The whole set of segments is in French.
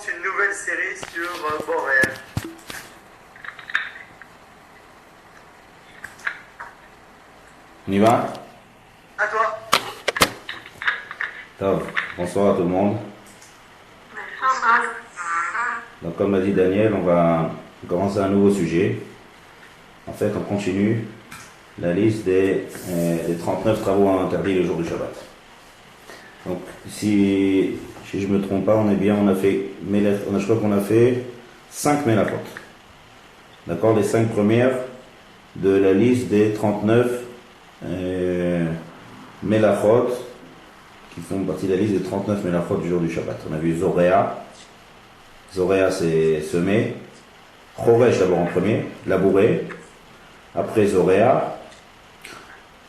commence une nouvelle série sur Boréal. On y va? À toi. Top. Bonsoir à tout le monde. Donc comme l'a dit Daniel, on va commencer un nouveau sujet. En fait, on continue la liste des 39 travaux interdits le jour du Shabbat. Donc si je ne me trompe pas, on est bien, je crois qu'on a fait 5 mélachot. D'accord, les 5 premières de la liste des 39 mélachot qui font partie de la liste des 39 mélachot du jour du Shabbat. On a vu Zoréa. Zoréa, c'est semer. Choresh d'abord en premier, labourer. Après Zoréa,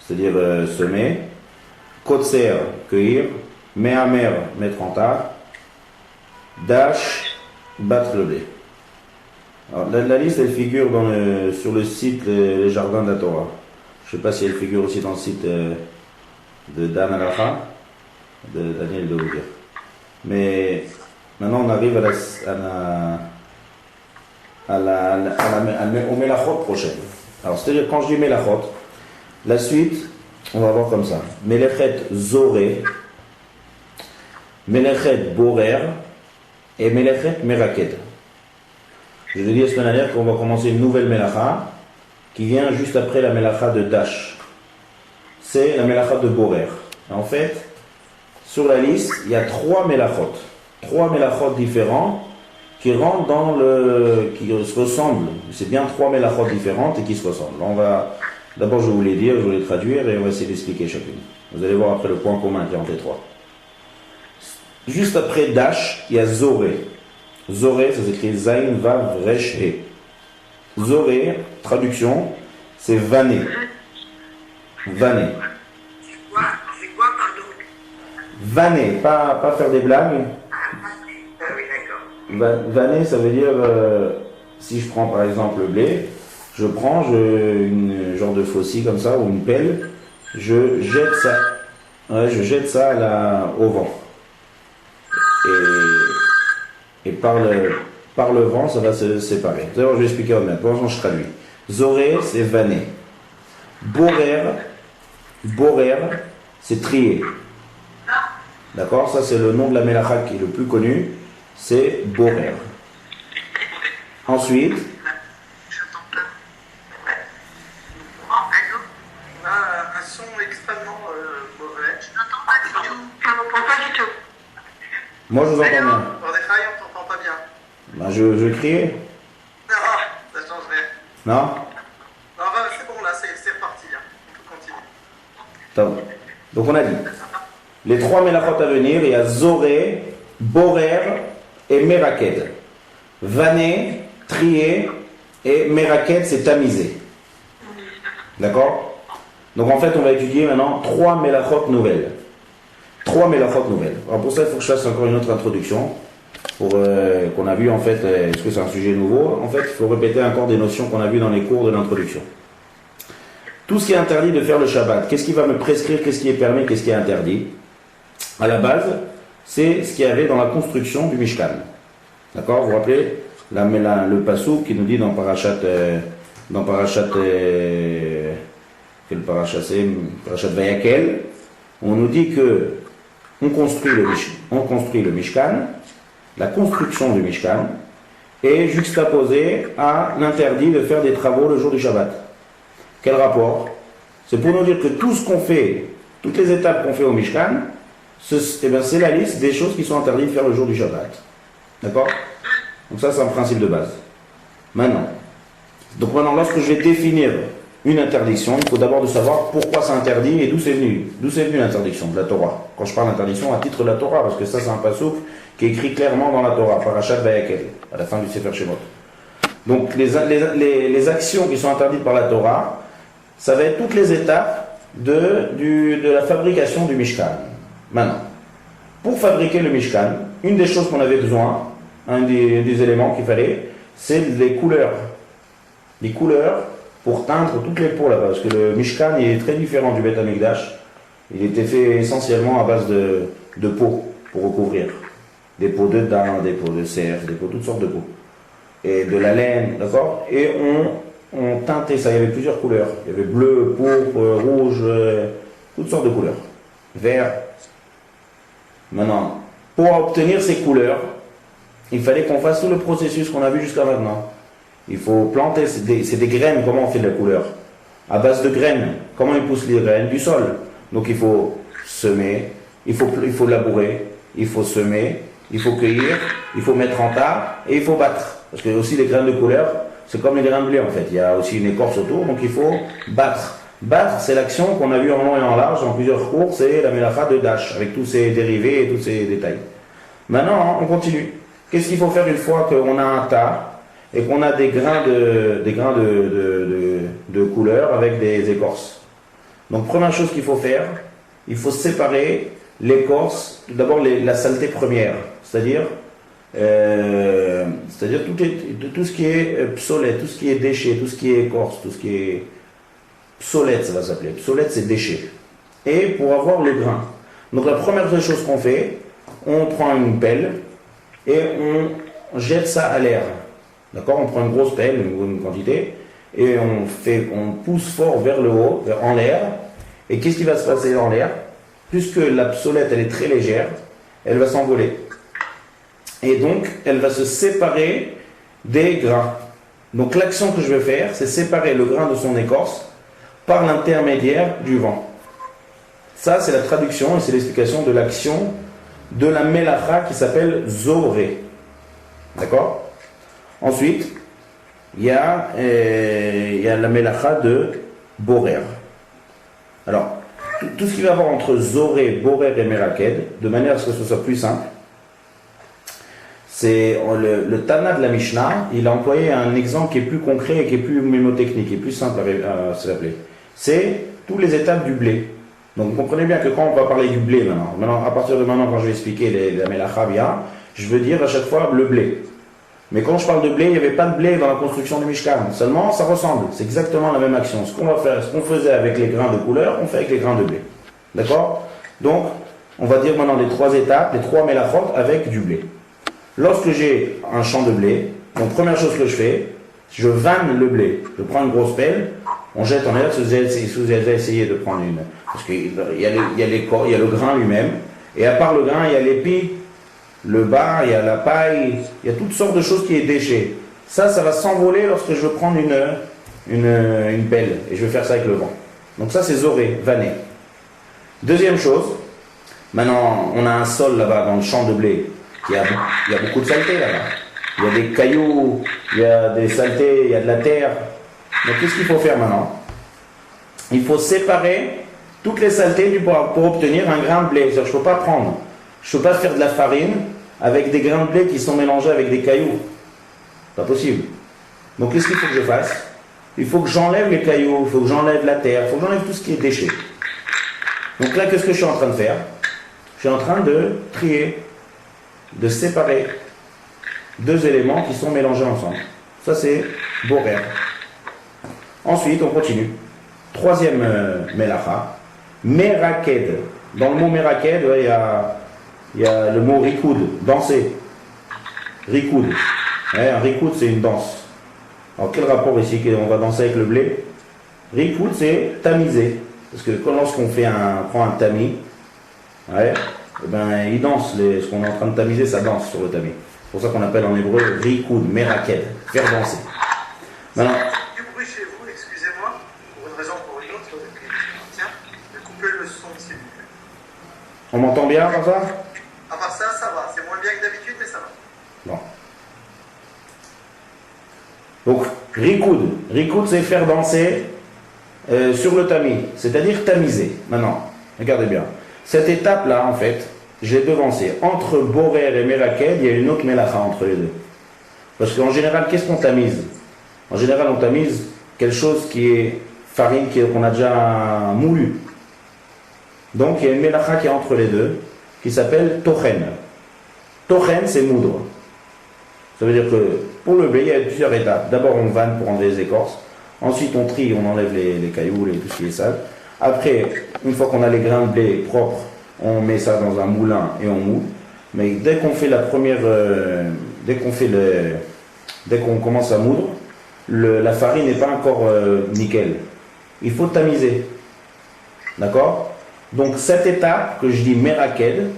c'est-à-dire semer. Kotser, cueillir. Mehamer, mettre en tas. Dash, battre le blé. Alors, la liste, elle figure sur le site Les Jardins de la Torah. Je ne sais pas si elle figure aussi dans le site de Dan Alacha, de Daniel de Oudir. Mais maintenant, on arrive au Mélachot prochaine. Alors, c'est-à-dire, quand je dis Mélachot, la suite, on va voir comme ça. Melechet Zoré, Melechet Borer et Melechet Meraked. Je vous ai dit la semaine dernière qu'on va commencer une nouvelle Melacha qui vient juste après la Melacha de Dash. C'est la Melacha de Borer. En fait, sur la liste, il y a 3 Melachot. 3 Melachot différents qui rentrent qui se ressemblent. C'est bien 3 Melachot différentes et qui se ressemblent. D'abord, je vais vous les dire, je vais les traduire et on va essayer d'expliquer chacune. Vous allez voir après le point commun qui est entre les 3. Juste après Dash, il y a Zoré. Zoré, ça s'écrit Zain, Vav, Resh, He. Zoré, traduction, c'est vanner. Vanner. C'est quoi, pardon? Vanner, pas faire des blagues. Ah oui, d'accord. Vanner, ça veut dire, si je prends par exemple le blé, je prends une genre de faucille comme ça, ou une pelle, je jette ça au vent. Et par le vent, ça va se séparer. D'ailleurs, je vais expliquer en même temps, je traduis. Zoré, c'est vanner. Borer, c'est trier. D'accord? Ça, c'est le nom de la Melacha qui est le plus connu. C'est Borer. Ensuite. J'entends pas. Oh, allô? On a un son extrêmement mauvais. Je n'entends pas du tout. Je n'entends pas du tout. Moi, je vous entends bien. Mordechai, on t'entend pas bien. Ben, je vais crier. Non, ça changerait. Non? Non, c'est bon, là, c'est reparti. Hein. On peut continuer. Top. Donc, on a dit. Les 3 mélachot à venir, il y a Zoré, Borer et Meraked. Vanner, trier, et Meraked, c'est tamiser. D'accord? Donc en fait, on va étudier maintenant 3 mélachot nouvelles. 3 mélachot nouvelles. Alors pour ça, il faut que je fasse encore une autre introduction. Qu'on a vu en fait, est-ce que c'est un sujet nouveau? En fait, il faut répéter encore des notions qu'on a vues dans les cours de l'introduction. Tout ce qui est interdit de faire le Shabbat, qu'est-ce qui va me prescrire, qu'est-ce qui est permis, qu'est-ce qui est interdit? À la base, c'est ce qu'il y avait dans la construction du Mishkan. D'accord? Vous vous rappelez le passouk qui nous dit dans Parashat quel parashat c'est? Parashat Vayakel. On nous dit que on construit le Mishkan. La construction du Mishkan est juxtaposée à l'interdit de faire des travaux le jour du Shabbat. Quel rapport? C'est pour nous dire que tout ce qu'on fait, toutes les étapes qu'on fait au Mishkan, c'est la liste des choses qui sont interdites de faire le jour du Shabbat. D'accord? Donc ça, c'est un principe de base. Maintenant, lorsque je vais définir une interdiction, il faut d'abord de savoir pourquoi c'est interdit et d'où c'est venu. D'où c'est venu l'interdiction de la Torah. Quand je parle d'interdiction, à titre de la Torah, parce que ça, c'est un passouk qui est écrit clairement dans la Torah, Parashat Vayakel, à la fin du Sefer Shemot. Donc, les actions qui sont interdites par la Torah, ça va être toutes les étapes de la fabrication du Mishkan. Maintenant, pour fabriquer le Mishkan, une des choses qu'on avait besoin, un des éléments qu'il fallait, c'est les couleurs. Les couleurs pour teindre toutes les peaux là-bas. Parce que le Mishkan il est très différent du Beth Amikdash. Il était fait essentiellement à base de peau pour recouvrir. des peaux de daim, des peaux de cerf, des peaux, toutes sortes de peaux. Et de la laine, d'accord? Et on teintait ça, il y avait plusieurs couleurs. Il y avait bleu, pourpre, rouge, toutes sortes de couleurs. Vert. Maintenant, pour obtenir ces couleurs, il fallait qu'on fasse tout le processus qu'on a vu jusqu'à maintenant. Il faut planter, c'est des graines, comment on fait de la couleur? À base de graines. Comment ils poussent les graines? Du sol. Donc il faut semer, il faut labourer, il faut semer, il faut cueillir, il faut mettre en tas et il faut battre. Parce que aussi les graines de couleur, c'est comme les grains de blé en fait. Il y a aussi une écorce autour, donc il faut battre. Battre, c'est l'action qu'on a vue en long et en large dans plusieurs cours, c'est la mélacha de Dash, avec tous ses dérivés et tous ses détails. Maintenant, on continue. Qu'est-ce qu'il faut faire une fois qu'on a un tas et qu'on a des grains de couleur avec des écorces? Donc première chose qu'il faut faire, il faut séparer l'écorce, d'abord la saleté première, c'est-à-dire tout ce qui est psolète, tout ce qui est déchet, tout ce qui est écorce, tout ce qui est psolète, ça va s'appeler. Psolète, c'est déchet. Et pour avoir le grain. Donc la première chose qu'on fait, on prend une pelle et on jette ça à l'air. D'accord? On prend une grosse pelle, une quantité, et on pousse fort vers le haut, en l'air. Et qu'est-ce qui va se passer dans l'air? Puisque la psolète, elle est très légère, elle va s'envoler. Et donc, elle va se séparer des grains. Donc l'action que je vais faire, c'est séparer le grain de son écorce par l'intermédiaire du vent. Ça, c'est la traduction et c'est l'explication de l'action de la mélacha qui s'appelle Zoré. D'accord? Ensuite, il y a la mélacha de Borer. Alors, tout ce qui va avoir entre Zoré, Borer et Meraked, de manière à ce que ce soit plus simple, c'est le Tana de la Mishnah, il a employé un exemple qui est plus concret et qui est plus mémotechnique, qui est plus simple à se rappeler. C'est toutes les étapes du blé. Donc vous comprenez bien que quand on va parler du blé maintenant à partir de maintenant, quand je vais expliquer la Melacha bien, je veux dire à chaque fois le blé. Mais quand je parle de blé, il n'y avait pas de blé dans la construction du Mishkan. Seulement, ça ressemble. C'est exactement la même action. Ce qu'on va faire, ce qu'on faisait avec les grains de couleur, on fait avec les grains de blé. D'accord? Donc, on va dire maintenant les trois étapes, les trois Melachot avec du blé. Lorsque j'ai un champ de blé, donc première chose que je fais, je vanne le blé. Je prends une grosse pelle, on jette en l'air, si vous avez essayé de prendre une. Parce qu'il y a le grain lui-même, et à part le grain, il y a l'épi, le bar, il y a la paille, il y a toutes sortes de choses qui est déchet. Ça va s'envoler lorsque je veux prendre une pelle, et je vais faire ça avec le vent. Donc ça c'est zoré, vanné. Deuxième chose, maintenant on a un sol là-bas dans le champ de blé, il y a beaucoup de saleté là-bas. Il y a des cailloux, il y a des saletés, il y a de la terre. Donc qu'est-ce qu'il faut faire maintenant? Il faut séparer toutes les saletés pour obtenir un grain de blé. C'est-à-dire, je ne peux pas faire de la farine avec des grains de blé qui sont mélangés avec des cailloux. Pas possible. Donc qu'est-ce qu'il faut que je fasse? Il faut que j'enlève les cailloux, il faut que j'enlève la terre, il faut que j'enlève tout ce qui est déchet. Donc là, qu'est-ce que je suis en train de faire? Je suis en train de trier, de séparer deux éléments qui sont mélangés ensemble. Ça c'est Borer. Ensuite, on continue. Troisième Melacha, Meraked. Dans le mot Meraked, il y a le mot Rikoud, danser. Rikoud. Un Rikoud, c'est une danse. Alors, quel rapport ici? On va danser avec le blé. Rikoud, c'est tamiser. Parce que lorsqu'on prend un tamis, il danse. Ce qu'on est en train de tamiser, ça danse sur le tamis. C'est pour ça qu'on appelle en hébreu Rikoud, Meraked, faire danser. Maintenant, on m'entend bien par ça? À part ça, ça va. C'est moins bien que d'habitude, mais ça va. Bon. Donc, Rikoud. Rikoud, c'est faire danser sur le tamis, c'est-à-dire tamiser. Maintenant, regardez bien. Cette étape-là, en fait, je l'ai devancée. Entre Borer et Meraked, il y a une autre Melacha entre les deux. Parce qu'en général, qu'est-ce qu'on tamise? En général, on tamise quelque chose qui est farine qu'on a déjà moulu. Donc il y a une mélacha qui est entre les deux, qui s'appelle tochen. Tochen, c'est moudre. Ça veut dire que pour le blé, il y a plusieurs étapes. D'abord, on vanne pour enlever les écorces. Ensuite, on trie, on enlève les cailloux, tout ce qui est sale. Après, une fois qu'on a les grains de blé propres, on met ça dans un moulin et on moule. mais dès qu'on fait la première, dès qu'on commence à moudre, la farine n'est pas encore nickel. Il faut tamiser. D'accord? Donc cette étape que je dis meraked,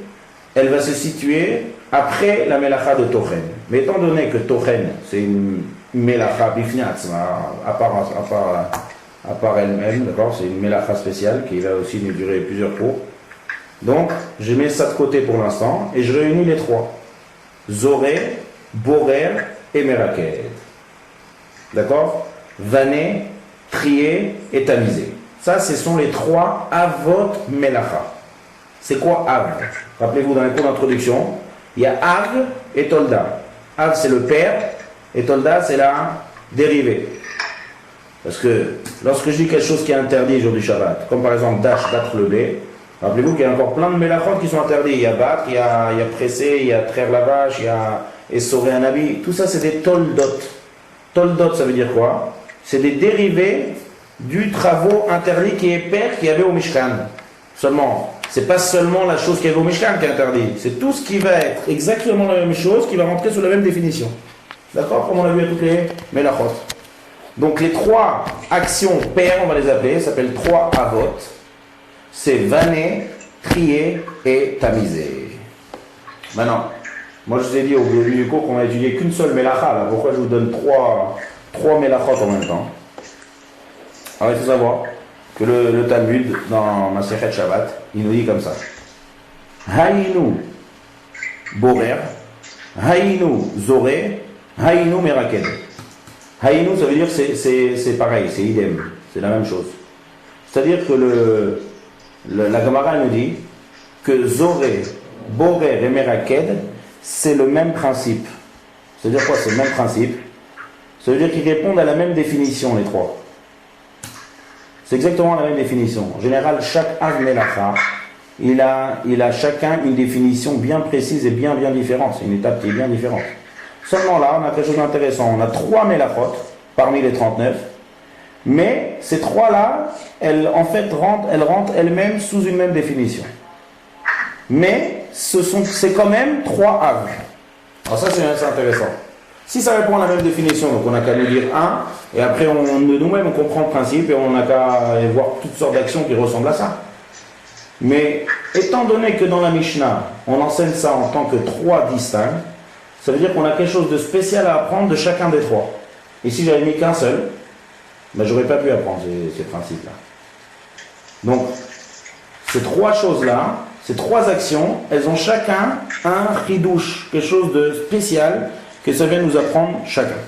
elle va se situer après la melacha de tochen. Mais étant donné que tochen, c'est une melacha bifniatz, à part elle-même, d'accord? C'est une melacha spéciale qui va aussi nous durer plusieurs cours. Donc, je mets ça de côté pour l'instant et je réunis les trois. Zoré, Borer et Meraked. D'accord? Vané, trier et tamiser. Ça, ce sont les trois avot melacha. C'est quoi Av? Rappelez-vous dans les cours d'introduction, il y a Av et Tolda. Av, c'est le père et Tolda, c'est la dérivée. Parce que lorsque je dis quelque chose qui est interdit le jour du Shabbat, comme par exemple battre le blé, rappelez-vous qu'il y a encore plein de mélachot qui sont interdits. Il y a battre, il y a presser, il y a traire la vache, il y a essorer un habit. Tout ça, c'est des toldot. Toldot, ça veut dire quoi? C'est des dérivés du travaux interdit qui est père qu'il y avait au Mishkan. Seulement, c'est pas seulement la chose qu'il y avait au Mishkan qui est interdit. C'est tout ce qui va être exactement la même chose qui va rentrer sous la même définition. D'accord? Comme on l'a vu à toutes les mélachot. Donc les trois actions pères, on va les appeler, s'appellent trois avot. C'est vanner, trier et tamiser. Maintenant, moi je vous ai dit au début du cours qu'on a étudié qu'une seule mélacha, là. Pourquoi je vous donne trois mélachot en même temps? Alors il faut savoir que le Talmud, dans Masechet Shabbat, il nous dit comme ça. Hayinu borer, hayinu zoré, hayinu meraked. Hayinu, ça veut dire c'est pareil, c'est idem, c'est la même chose. C'est-à-dire que la Gemara nous dit que Zoré, Borer et Meraked, c'est le même principe. C'est-à-dire quoi? C'est le même principe. Ça veut dire qu'ils répondent à la même définition, les trois. C'est exactement la même définition. En général, chaque Av Melacha, il a chacun une définition bien précise et bien différente. C'est une étape qui est bien différente. Seulement là, on a quelque chose d'intéressant. On a 3 mélachot parmi les 39, mais ces 3-là, elles rentrent elles-mêmes sous une même définition. Mais c'est quand même 3 av. Alors ça, c'est intéressant. Si ça répond à la même définition, donc on n'a qu'à nous dire 1, et après nous-mêmes on comprend le principe et on n'a qu'à voir toutes sortes d'actions qui ressemblent à ça. Mais étant donné que dans la Mishnah, on enseigne ça en tant que 3 distincts, ça veut dire qu'on a quelque chose de spécial à apprendre de chacun des 3. Et si j'avais mis qu'un seul, ben j'aurais pas pu apprendre ces principes-là. Donc, ces 3 choses-là, ces 3 actions, elles ont chacun un chidouche, quelque chose de spécial que ça vient nous apprendre chacun.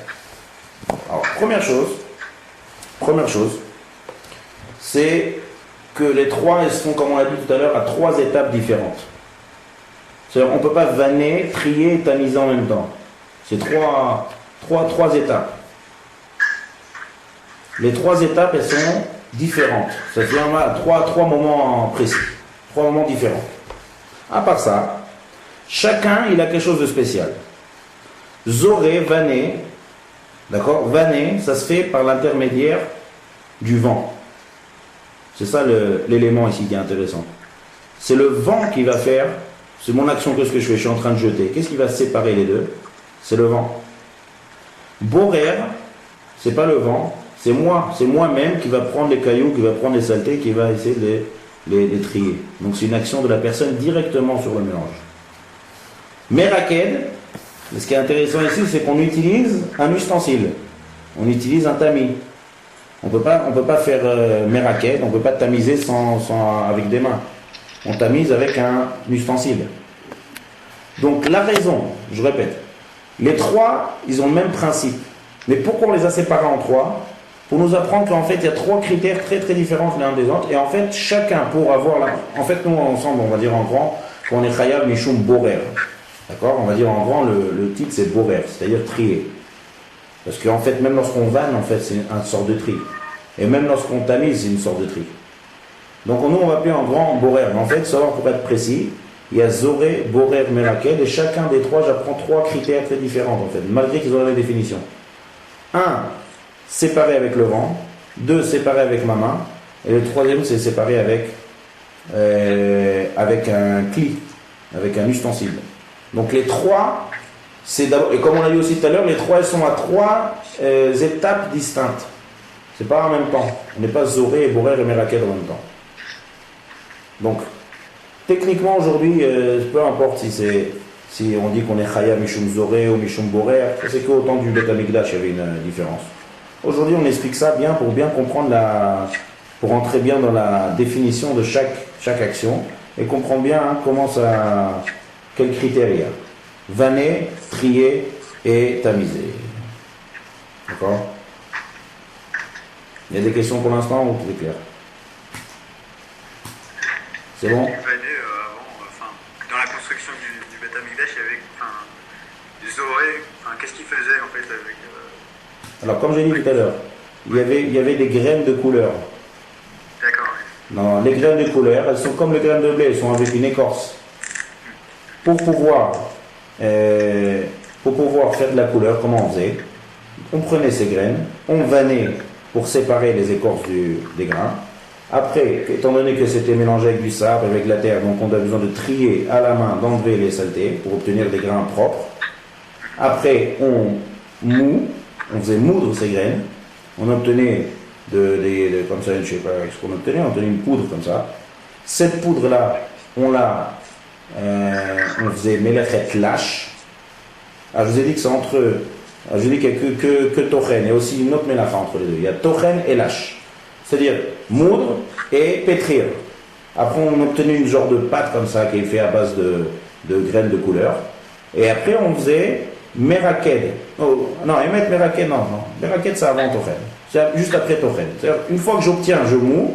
Alors, première chose, c'est que les 3, elles sont, comme on l'a dit tout à l'heure, à 3 étapes différentes. C'est-à-dire, on ne peut pas vanner, trier et tamiser en même temps. C'est 3 étapes. Les 3 étapes, elles sont différentes. C'est-à-dire, on a 3 moments précis. 3 moments différents. À part ça, chacun, il a quelque chose de spécial. Zoré, vanner, d'accord? Vanner, ça se fait par l'intermédiaire du vent. C'est ça l'élément ici qui est intéressant. C'est le vent qui va faire, c'est mon action que ce que je fais, je suis en train de jeter. Qu'est-ce qui va séparer les deux? C'est le vent. Borer, c'est pas le vent, c'est moi-même qui va prendre les cailloux, qui va prendre les saletés, qui va essayer de les trier. Donc c'est une action de la personne directement sur le mélange. Meraked, ce qui est intéressant ici, c'est qu'on utilise un ustensile. On utilise un tamis. On peut pas faire meraked, on ne peut pas tamiser avec des mains. On tamise avec un ustensile. Donc la raison, je répète, les 3, ils ont le même principe. Mais pourquoi on les a séparés en 3? Pour nous apprendre qu'en fait, il y a 3 critères très très différents les uns des autres. Et en fait, chacun pour avoir En fait, nous ensemble, on va dire en grand qu'on est Chayav Mishum Borer. D'accord? On va dire en grand, le titre c'est Borer, c'est-à-dire trier. Parce qu'en fait, même lorsqu'on vanne, en fait, c'est une sorte de tri. Et même lorsqu'on tamise, c'est une sorte de tri. Donc nous, on va appeler en grand Borer. Mais en fait, savoir pour être précis, il y a Zoré, Borer, Meraked, et chacun des 3, j'apprends 3 critères très différents, en fait, malgré qu'ils ont la même définition. 1, séparé avec le vent. 2, séparé avec ma main. Et le 3e, c'est séparé avec un cli, avec un ustensile. Donc les trois, c'est d'abord, et comme on l'a dit aussi tout à l'heure, les trois elles sont à trois étapes distinctes. C'est pas en même temps. On n'est pas Zoré et Borer et Meraked en même temps. Donc, techniquement aujourd'hui, peu importe si on dit qu'on est Chaya Mishum Zoré ou Mishum Borer, c'est qu'au temps du Bet Amikdash, il y avait une différence. Aujourd'hui, on explique ça bien pour bien comprendre pour entrer bien dans la définition de chaque action et comprendre bien quels critères il y a. Vanner, trier et tamiser. D'accord? Il y a des questions pour l'instant ou tout est clair? C'est bon? Dans la construction du Beth Amikdash, il y avait du Zoré. Qu'est-ce qu'il faisait en fait avec. Alors, comme j'ai dit tout à l'heure, il y avait des graines de couleur. D'accord. Non, les graines de couleur, elles sont comme les graines de blé, elles sont avec une écorce. Pour pouvoir faire de la couleur, comment on faisait? On prenait ces graines, on vannait pour séparer les écorces des grains. Après, étant donné que c'était mélangé avec du sable, avec de la terre, donc on a besoin de trier à la main, d'enlever les saletés pour obtenir des grains propres. Après, on faisait moudre ces graines. On obtenait comme ça, je ne sais pas ce qu'on obtenait, on obtenait une poudre comme ça. Cette poudre-là, on faisait melechet lâche. Ah, je vous ai dit que c'est entre eux. Je vous ai dit qu'il n'y a que tochen. Il y a aussi une autre mélacha entre les deux. Il y a tochen et lâche. C'est-à-dire moudre et pétrir. Après, on obtenait une genre de pâte comme ça qui est faite à base de graines de couleur. Et après, on faisait meraked. Oh, non, émettre meraked, non. Meraked, c'est avant tochen. C'est juste après tochen. C'est-à-dire, une fois que j'obtiens, je moule,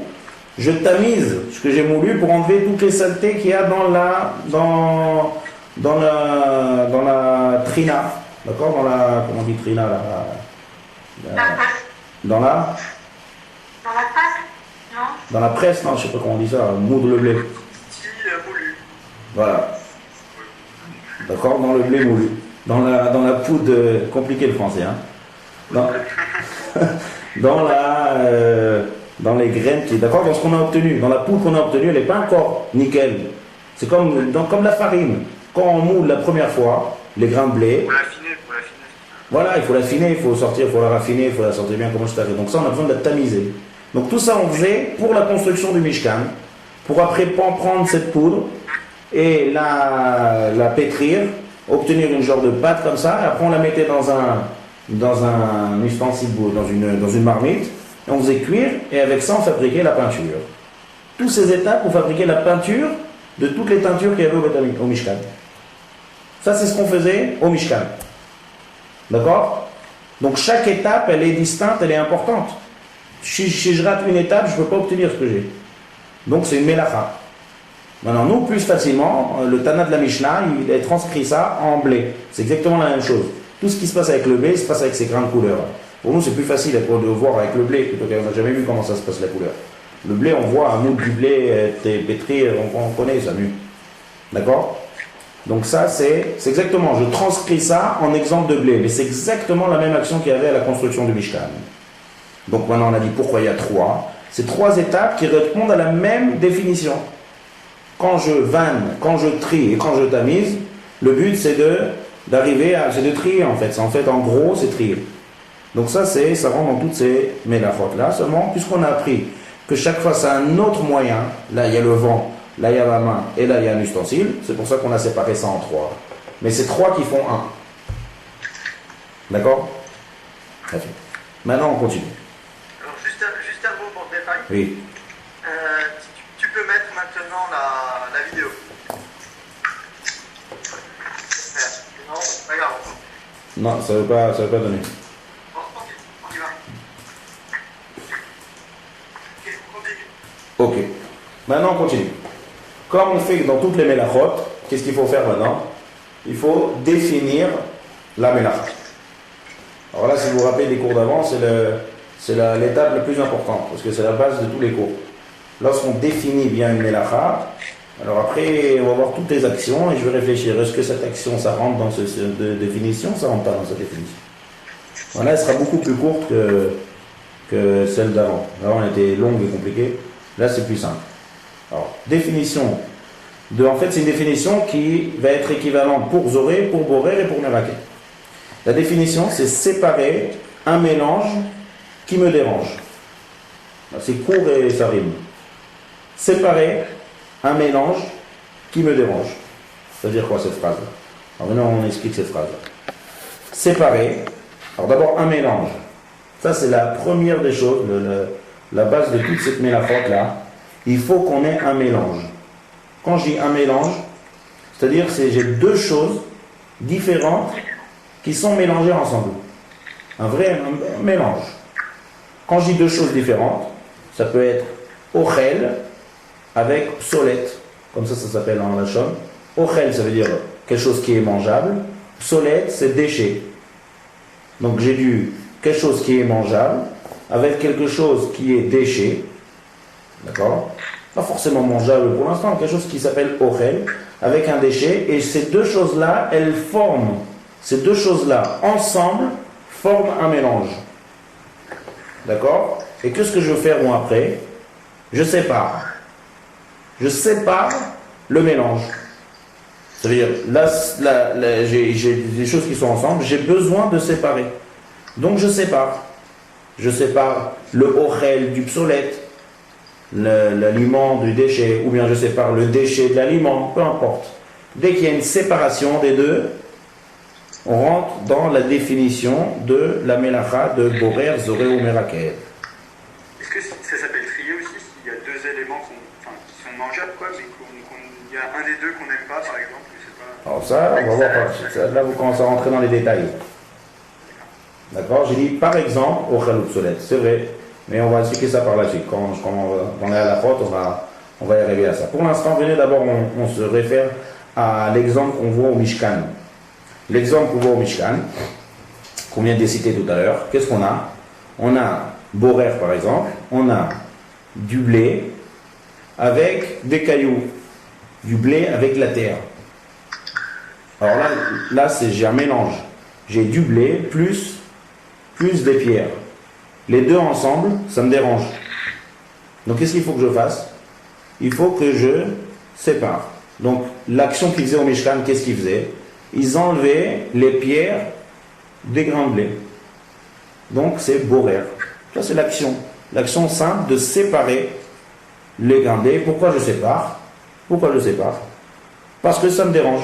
je tamise ce que j'ai moulu pour enlever toutes les saletés qu'il y a dans la trina. D'accord? Comment on dit trina là? Dans la pâte, non? Dans la presse, non, je ne sais pas comment on dit ça, moudre le blé. moulu. Voilà. D'accord? Dans le blé moulu. Dans la poudre, compliqué le français, hein? Dans les graines, d'accord? Dans ce qu'on a obtenu, dans la poudre qu'on a obtenue, elle n'est pas encore nickel. C'est comme la farine. Quand on moule la première fois, les grains de blé. Pour l'affiner. Voilà, il faut l'affiner, il faut la raffiner, il faut la sortir bien comment je t'arrive. Donc ça, on a besoin de la tamiser. Donc tout ça, on faisait pour la construction du Mishkan, pour après prendre cette poudre et la pétrir, obtenir une genre de pâte comme ça, et après on la mettait dans un ustensile, dans une marmite, et on faisait cuire, et avec ça, on fabriquait la peinture. Toutes ces étapes pour fabriquer la peinture de toutes les teintures qu'il y avait au Mishkan. Ça, c'est ce qu'on faisait au Mishkan. D'accord? Donc chaque étape, elle est distincte, elle est importante. Si je rate une étape, je ne peux pas obtenir ce que j'ai. Donc c'est une mélacha. Maintenant, nous, plus facilement, le Tana de la Mishnah, il a transcrit ça en blé. C'est exactement la même chose. Tout ce qui se passe avec le blé se passe avec ses grains de couleur. Pour nous, c'est plus facile de voir avec le blé, plutôt qu'on n'a jamais vu comment ça se passe la couleur. Le blé, on voit un moule du blé pétri, on connaît ça mieux. D'accord? Donc ça, c'est exactement, je transcris ça en exemple de blé, mais c'est exactement la même action qu'il y avait à la construction du Mishkan. Donc maintenant, on a dit pourquoi il y a trois. C'est trois étapes qui répondent à la même définition. Quand je vanne, quand je trie et quand je tamise, le but c'est de trier en fait. En gros, c'est trier. Donc ça rentre dans toutes ces mélachot-là. Seulement, puisqu'on a appris que chaque fois c'est un autre moyen, là il y a le vent, là il y a la main et là il y a un ustensile, c'est pour ça qu'on a séparé ça en trois. Mais c'est trois qui font un. D'accord? Très bien. Maintenant on continue. Alors juste un mot pour le détail. Oui. Tu peux mettre maintenant la vidéo. Non, regarde. Non, ça veut pas donner. Bon, ok, on y va. Ok, on continue. Ok. Maintenant on continue. Comme on fait dans toutes les mélachot, qu'est-ce qu'il faut faire maintenant? Il faut définir la mélacha. Alors là, si vous vous rappelez des cours d'avant, c'est l'étape la plus importante, parce que c'est la base de tous les cours. Lorsqu'on définit bien une mélacha, alors après, on va voir toutes les actions, et je vais réfléchir, est-ce que cette action, ça rentre dans cette définition, ça rentre pas dans cette définition? Voilà, elle sera beaucoup plus courte que celle d'avant. Avant, elle était longue et compliquée. Là, c'est plus simple. Alors, définition En fait, c'est une définition qui va être équivalente pour Zoré, pour Borer et pour Meraket. La définition, c'est séparer un mélange qui me dérange. C'est court et ça rime. Séparer un mélange qui me dérange. Ça veut dire quoi cette phrase? Alors maintenant, on explique cette phrase. Séparer. Alors d'abord, un mélange. Ça, c'est la première des choses, la base de toute cette mélachote-là. Il faut qu'on ait un mélange. Quand je dis un mélange, c'est-à-dire que j'ai deux choses différentes qui sont mélangées ensemble. Un vrai mélange. Quand je dis deux choses différentes, ça peut être ochel avec psolète. Comme ça s'appelle en lachon. Ochel, ça veut dire quelque chose qui est mangeable. Psolète, c'est déchet. Donc j'ai du quelque chose qui est mangeable avec quelque chose qui est déchet. D'accord? Pas forcément mangeable pour l'instant, quelque chose qui s'appelle ochel avec un déchet. Et ces deux choses-là, ces deux choses-là ensemble forment un mélange. D'accord? Et qu'est-ce que je veux faire moi après? Je sépare. Je sépare le mélange. Ça veut dire, là j'ai des choses qui sont ensemble, j'ai besoin de séparer. Donc je sépare. Je sépare le ochel du psolète, l'aliment du déchet, ou bien je sépare le déchet de l'aliment, peu importe. Dès qu'il y a une séparation des deux, on rentre dans la définition de la mélacha de Borer, Zoré ou Meraket. Est-ce que ça s'appelle trier aussi s'il y a deux éléments qui sont mangeables, quoi, mais qu'il y a un des deux qu'on n'aime pas, par exemple, je sais pas. Alors ça, on va voir. Là, vous commencez à rentrer dans les détails. D'accord? J'ai dit, par exemple, ochel ou psolète. C'est vrai. Mais on va expliquer ça par la suite. Quand on est à la faute, on va y arriver à ça. Pour l'instant, venez d'abord, on se réfère à l'exemple qu'on voit au Mishkan. L'exemple qu'on voit au Mishkan, qu'on vient de citer tout à l'heure, qu'est-ce qu'on a? On a Borer par exemple, on a du blé avec des cailloux, du blé avec la terre. Alors là j'ai un mélange. J'ai du blé plus des pierres. Les deux ensemble, ça me dérange. Donc qu'est-ce qu'il faut que je fasse? Il faut que je sépare. Donc l'action qu'ils faisaient au Mishkan, qu'est-ce qu'ils faisaient? Ils enlevaient les pierres des grains de blé. Donc c'est Borer. Ça c'est l'action. L'action simple de séparer les grains de blé. Pourquoi je sépare? Parce que ça me dérange.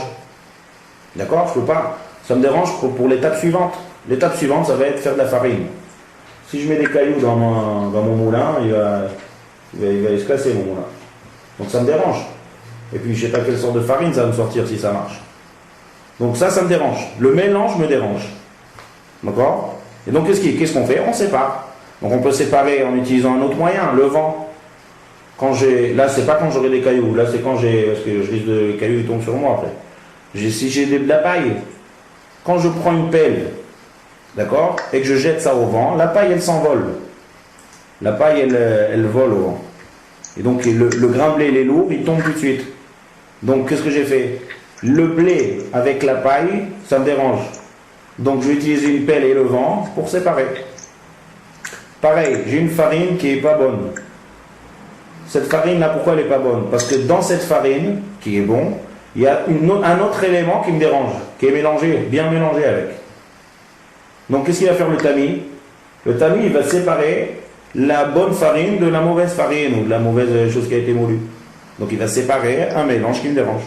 D'accord? Je peux pas. Ça me dérange pour l'étape suivante. L'étape suivante, ça va être faire de la farine. Si je mets des cailloux dans mon moulin, il va se casser mon moulin. Donc ça me dérange. Et puis je ne sais pas quelle sorte de farine ça va me sortir si ça marche. Donc ça me dérange. Le mélange me dérange. D'accord? Et donc qu'est-ce qu'on fait? On sépare. Donc on peut séparer en utilisant un autre moyen, le vent. Là, c'est pas quand j'aurai des cailloux. Là, c'est quand parce que je risque de les cailloux ils tombent sur moi après. Si j'ai de la paille, quand je prends une pelle, d'accord, et que je jette ça au vent, la paille elle s'envole. La paille elle vole au vent. Et donc le grain de blé il est lourd, il tombe tout de suite. Donc qu'est-ce que j'ai fait? Le blé avec la paille, ça me dérange. Donc je vais utiliser une pelle et le vent pour séparer. Pareil, j'ai une farine qui n'est pas bonne. Cette farine-là, pourquoi elle n'est pas bonne? Parce que dans cette farine, qui est bon, il y a un autre élément qui me dérange, qui est mélangé, bien mélangé avec. Donc qu'est-ce qu'il va faire le tamis? Le tamis, il va séparer la bonne farine de la mauvaise farine ou de la mauvaise chose qui a été moulue. Donc il va séparer un mélange qui me dérange.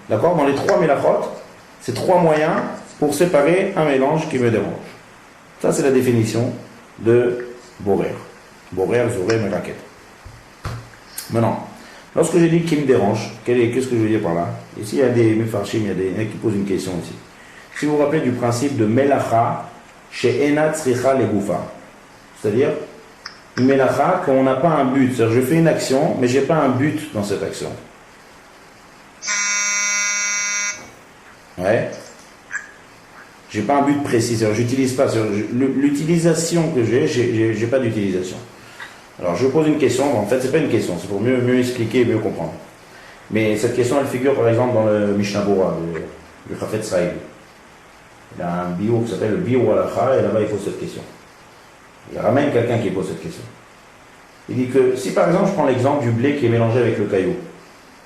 D'accord? Dans les trois mélachot, c'est trois moyens pour séparer un mélange qui me dérange. Ça, c'est la définition de Borer. Borer, Zoré, Meraket. Maintenant, lorsque j'ai dit qui me dérange, qu'est-ce que je veux dire par là? Ici, il y a des mefarshim, il y a des gens qui posent une question ici. Si vous vous rappelez du principe de Melacha chez Enat Sricha Legoufa, c'est-à-dire une Melacha qu'on n'a pas un but, c'est-à-dire je fais une action, mais je n'ai pas un but dans cette action. Ouais. J'ai pas un but précis, c'est-à-dire j'utilise pas, l'utilisation que j'ai pas d'utilisation. Alors je pose une question, en fait c'est pas une question, c'est pour mieux expliquer et mieux comprendre. Mais cette question elle figure par exemple dans le Mishnah Bora, le Chafetz Chaim. Il y a un bio qui s'appelle le bio Halacha et là-bas il pose cette question. Il ramène quelqu'un qui pose cette question. Il dit que si par exemple je prends l'exemple du blé qui est mélangé avec le caillou,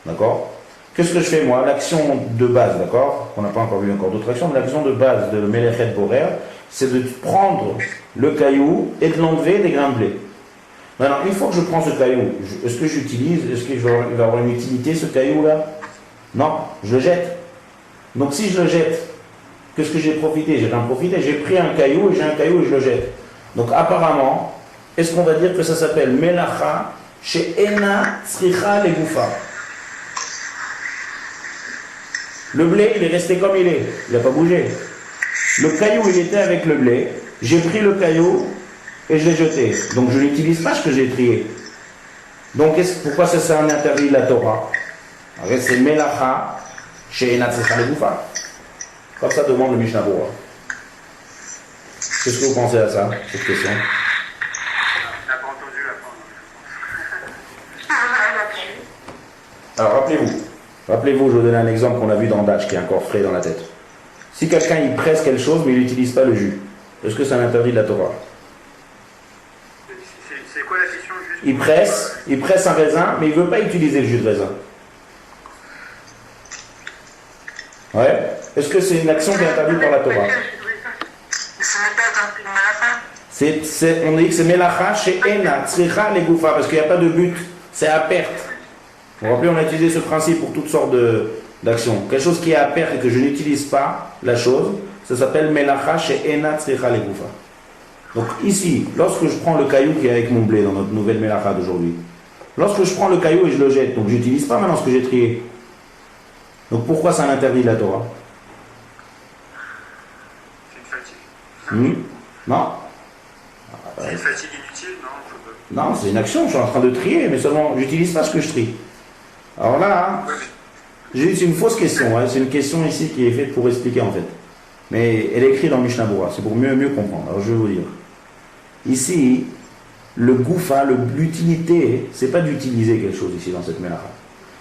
d'accord? Qu'est-ce que je fais moi? L'action de base, d'accord? On n'a pas encore vu encore d'autres actions, mais l'action de base de Melechet Borer, c'est de prendre le caillou et de l'enlever des grains de blé. Maintenant, une fois que je prends ce caillou, est-ce que j'utilise, est-ce qu'il va avoir une utilité ce caillou-là? Non, je le jette. Donc si je le jette, qu'est-ce que j'ai profité? J'ai rien profité, j'ai pris un caillou et j'ai un caillou et je le jette. Donc apparemment, est-ce qu'on va dire que ça s'appelle Melacha chez Ena Tzricha Legoufa? Le blé, il est resté comme il est, il n'a pas bougé. Le caillou, il était avec le blé, j'ai pris le caillou et je l'ai jeté. Donc je n'utilise pas ce que j'ai trié. Donc pourquoi ça c'est un interdit de la Torah? C'est Melacha chez Ena Tzricha Legoufa. Comme ça demande le Mishnah Berurah. Qu'est-ce que vous pensez à ça, cette question? On n'a pas entendu la fin. Alors rappelez-vous, je vais vous donner un exemple qu'on a vu dans Dash qui est encore frais dans la tête. Si quelqu'un il presse quelque chose mais il n'utilise pas le jus, est-ce que c'est un interdit de la Torah? C'est quoi la question juste? Il presse un raisin mais il ne veut pas utiliser le jus de raisin. Ouais. Est-ce que c'est une action qui est interdite par la Torah? On dit que c'est Melacha chez Ena Tzricha Legoufa parce qu'il n'y a pas de but, c'est à perte. Vous vous rappelez, on a utilisé ce principe pour toutes sortes d'actions. Quelque chose qui est à perte et que je n'utilise pas la chose, ça s'appelle Melacha chez Ena Tzricha Legoufa. Donc ici, lorsque je prends le caillou qui est avec mon blé dans notre nouvelle Melacha d'aujourd'hui, lorsque je prends le caillou et je le jette, donc je n'utilise pas maintenant ce que j'ai trié. Donc pourquoi c'est un interdit de la Torah? C'est une fatigue. Non. C'est une fatigue inutile, non? Non, c'est une action, je suis en train de trier, mais seulement, j'utilise pas ce que je trie. Alors là, c'est une fausse question, c'est une question ici qui est faite pour expliquer en fait. Mais elle est écrite dans Mishnah Berurah, c'est pour mieux comprendre. Alors je vais vous dire. Ici, le goufa, l'utilité, c'est pas d'utiliser quelque chose ici dans cette mélacha.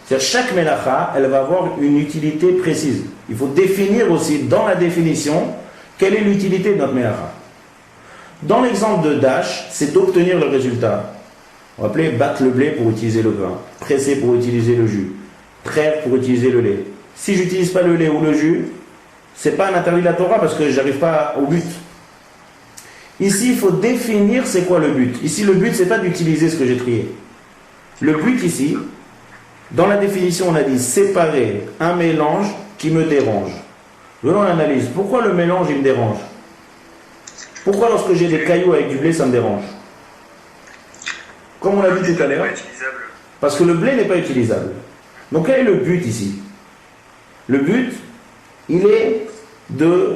C'est-à-dire chaque mélacha, elle va avoir une utilité précise. Il faut définir aussi dans la définition quelle est l'utilité de notre mélacha. Dans l'exemple de Dash, c'est d'obtenir le résultat. On va appeler battre le blé pour utiliser le grain, presser pour utiliser le jus, traire pour utiliser le lait. Si je n'utilise pas le lait ou le jus, ce n'est pas un interdit de la Torah parce que je n'arrive pas au but. Ici, il faut définir c'est quoi le but. Ici, le but, ce n'est pas d'utiliser ce que j'ai trié. Le but ici, dans la définition, on a dit séparer un mélange qui me dérange. Venons à l'analyse. Pourquoi le mélange, il me dérange? Pourquoi lorsque j'ai des cailloux avec du blé, ça me dérange? Comme on l'a vu tout à l'heure. Parce que le blé n'est pas utilisable. Donc quel est le but ici? Le but, il est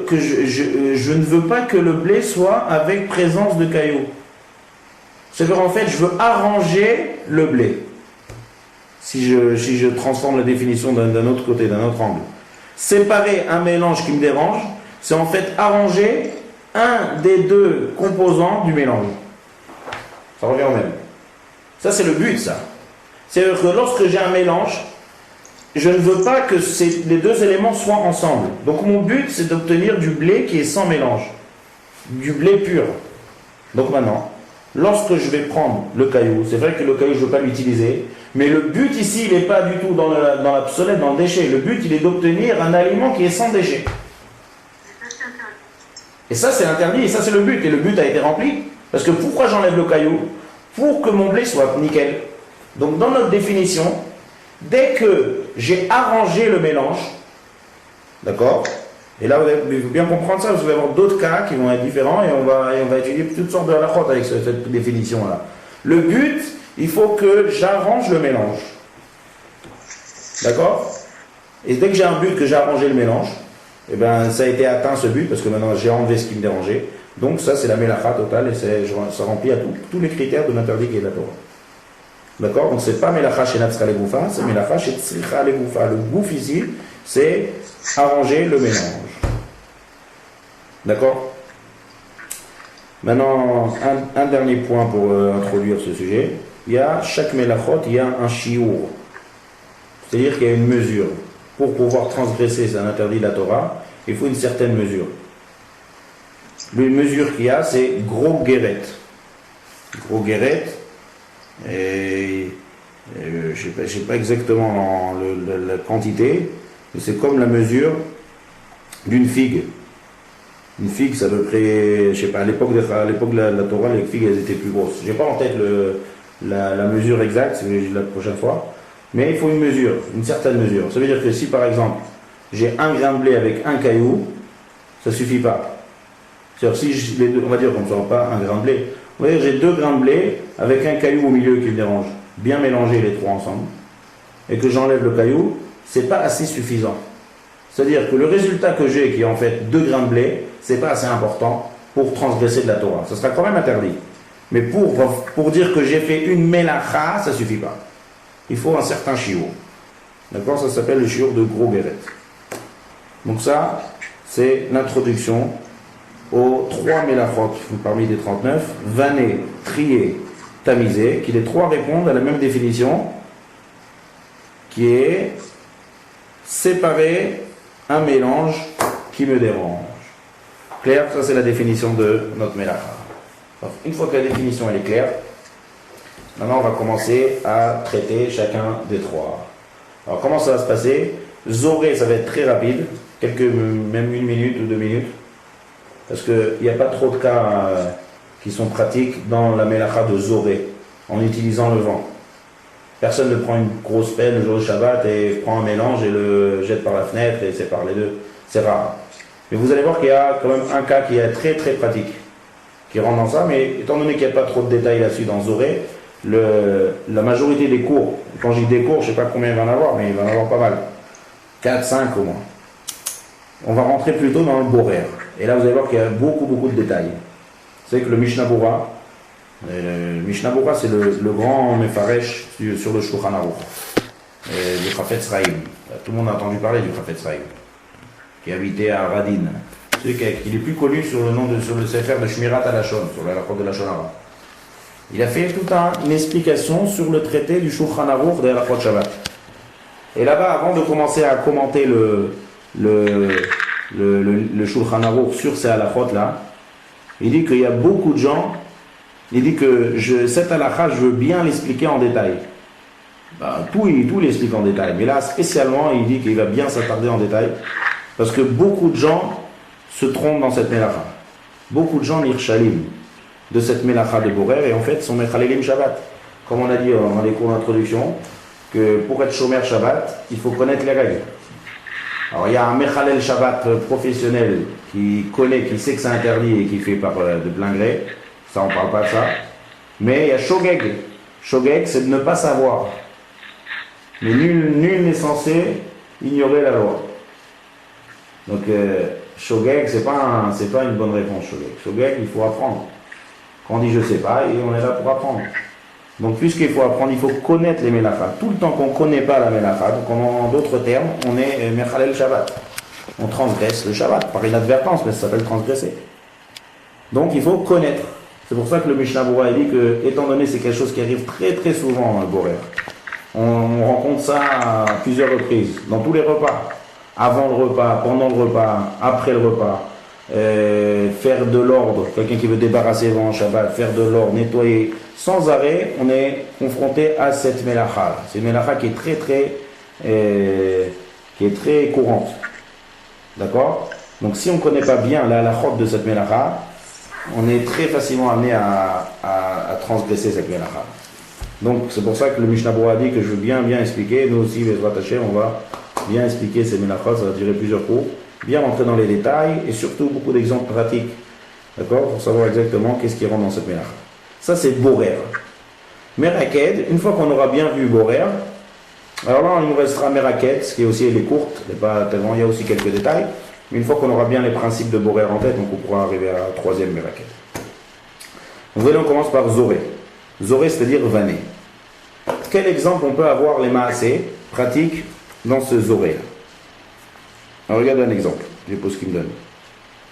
que je ne veux pas que le blé soit avec présence de cailloux. C'est-à-dire en fait, je veux arranger le blé. Si je transforme la définition d'un autre côté, d'un autre angle. Séparer un mélange qui me dérange, c'est en fait arranger un des deux composants du mélange. Ça revient au même. Ça, c'est le but, ça. C'est-à-dire que lorsque j'ai un mélange, je ne veux pas que les deux éléments soient ensemble. Donc mon but, c'est d'obtenir du blé qui est sans mélange. Du blé pur. Donc maintenant, lorsque je vais prendre le caillou, c'est vrai que le caillou, je ne veux pas l'utiliser, mais le but ici, il n'est pas du tout dans l'obsolète, dans le déchet. Le but, il est d'obtenir un aliment qui est sans déchet. Et ça, c'est interdit, et ça, c'est le but. Et le but a été rempli. Parce que pourquoi j'enlève le caillou? Pour que mon blé soit nickel. Donc, dans notre définition, dès que j'ai arrangé le mélange, d'accord? Et là, vous allez bien comprendre ça, vous allez avoir d'autres cas qui vont être différents, et on va étudier toutes sortes de halachot avec cette définition-là. Le but, il faut que j'arrange le mélange. D'accord? Et dès que j'ai un but, que j'ai arrangé le mélange, eh bien, ça a été atteint ce but, parce que maintenant j'ai enlevé ce qui me dérangeait. Donc ça, c'est la mélacha totale, et ça remplit à tous les critères de l'interdit qui est de la Torah. D'accord? Donc c'est pas mélacha chez Natsra le Goufa, c'est mélacha chez Tzricha le Goufa. Le gouf ici, c'est arranger le mélange. D'accord? Maintenant, un dernier point pour introduire ce sujet. Il y a chaque mélachot, il y a un shiur. C'est-à-dire qu'il y a une mesure. Pour pouvoir transgresser, c'est un interdit de la Torah, il faut une certaine mesure. Une mesure qu'il y a, c'est gros guéret. Gros guéret, et Je ne sais pas exactement la quantité, mais c'est comme la mesure d'une figue. Une figue, c'est à peu près, je sais pas, à l'époque de la Torah, les figues, elles étaient plus grosses. J'ai pas en tête la mesure exacte, c'est la prochaine fois, mais il faut une mesure, une certaine mesure. Ça veut dire que si par exemple, j'ai un grain de blé avec un caillou, ça suffit pas. C'est-à-dire si on va dire comme ça, pas un grain de blé. On va dire j'ai 2 grains de blé avec un caillou au milieu qui me dérange. Bien mélanger les 3 ensemble, et que j'enlève le caillou, c'est pas assez suffisant. C'est-à-dire que le résultat que j'ai, qui est en fait 2 grains de blé, c'est pas assez important pour transgresser de la Torah. Ça sera quand même interdit. Mais pour dire que j'ai fait une mélacha, ça suffit pas. Il faut un certain shiur. D'accord? Ça s'appelle le shiur de gros béret. Donc ça, c'est l'introduction aux 3 mélachot parmi les 39, vanner, trier, tamiser, qui les 3 répondent à la même définition, qui est séparer un mélange qui me dérange. Clair? Ça c'est la définition de notre mélacha. Une fois que la définition elle est claire, maintenant on va commencer à traiter chacun des 3. Alors comment ça va se passer? Zoré, ça va être très rapide, même 1 minute ou 2 minutes, parce qu'il n'y a pas trop de cas qui sont pratiques dans la mélacha de Zoré, en utilisant le vent. Personne ne prend une grosse pelle le jour de Shabbat et prend un mélange et le jette par la fenêtre et sépare les deux. C'est rare. Mais vous allez voir qu'il y a quand même un cas qui est très très pratique, qui rentre dans ça, mais étant donné qu'il n'y a pas trop de détails là-dessus dans Zoré, la majorité des cours, quand je dis des cours, je ne sais pas combien il va en avoir, mais il va en avoir pas mal. 4, 5 au moins. On va rentrer plutôt dans le Borer. Et là vous allez voir qu'il y a beaucoup de détails. C'est que le Mishnah Bora, c'est le grand Mefaresh sur le Shulchan Aruch, du Chafetz Chaim. Tout le monde a entendu parler du Chafetz Chaim, qui habitait à Radin. Celui qui est plus connu sur le Sefer de Shmirat HaLashon, sur la Lachot de Lashon Hara. Il a fait toute une explication sur le traité du Shulchan Aruch de la Lachot Shabbat. Et là-bas, avant de commencer à commenter le Shulchan Aruch sur ces halachot là, il dit qu'il y a beaucoup de gens, il dit que cette halakha, je veux bien l'expliquer en détail. Tout il explique en détail, mais là spécialement, il dit qu'il va bien s'attarder en détail, parce que beaucoup de gens se trompent dans cette mélacha. Beaucoup de gens nirchalim de cette mélacha de Borer, et en fait sont mechalelim Shabbat. Comme on a dit dans les cours d'introduction, que pour être shomer Shabbat, il faut connaître les règles. Alors il y a un Mechalel Shabbat professionnel qui connaît, qui sait que c'est interdit et qui fait par de plein gré. Ça, on ne parle pas de ça. Mais il y a Shogeg. Shogeg, c'est de ne pas savoir. Mais nul n'est censé ignorer la loi. Donc Shogeg, c'est pas une bonne réponse, Shogeg. Shogeg, il faut apprendre. Quand on dit je sais pas, et on est là pour apprendre. Donc puisqu'il faut apprendre, il faut connaître les mélachas. Tout le temps qu'on ne connaît pas la mélacha, donc en d'autres termes, on est Mechalel Shabbat. On transgresse le Shabbat, par inadvertance, mais ça s'appelle transgresser. Donc il faut connaître. C'est pour ça que le Mishnah Bora dit que, étant donné que c'est quelque chose qui arrive très très souvent dans le Borer, on rencontre ça à plusieurs reprises, dans tous les repas. Avant le repas, pendant le repas, après le repas. Faire de l'ordre, quelqu'un qui veut débarrasser avant Shabbat, faire de l'ordre, nettoyer, sans arrêt, on est confronté à cette mélacha. C'est une mélacha qui est très courante. D'accord? Donc si on ne connaît pas bien la halachot de cette mélacha, on est très facilement amené à transgresser cette mélacha. Donc c'est pour ça que le Mishnah Bora dit que je veux bien expliquer. Nous aussi, les Vatachem, on va bien expliquer ces mélachot, ça va durer plusieurs cours. Bien rentrer dans les détails et surtout beaucoup d'exemples pratiques, d'accord, pour savoir exactement qu'est-ce qui rentre dans cette mélacha. Ça c'est Borer. Meraked, une fois qu'on aura bien vu Borer, alors là il nous restera Meraked, ce qui est aussi elle est courte, pas tellement, il y a aussi quelques détails, mais une fois qu'on aura bien les principes de Borer en tête, donc on pourra arriver à la troisième Meraked. Donc on commence par Zoré. Zoré c'est-à-dire vanner. Quel exemple on peut avoir les maasé pratiques dans ce Zoré là? Alors regarde un exemple, je pose ce qu'il me donne.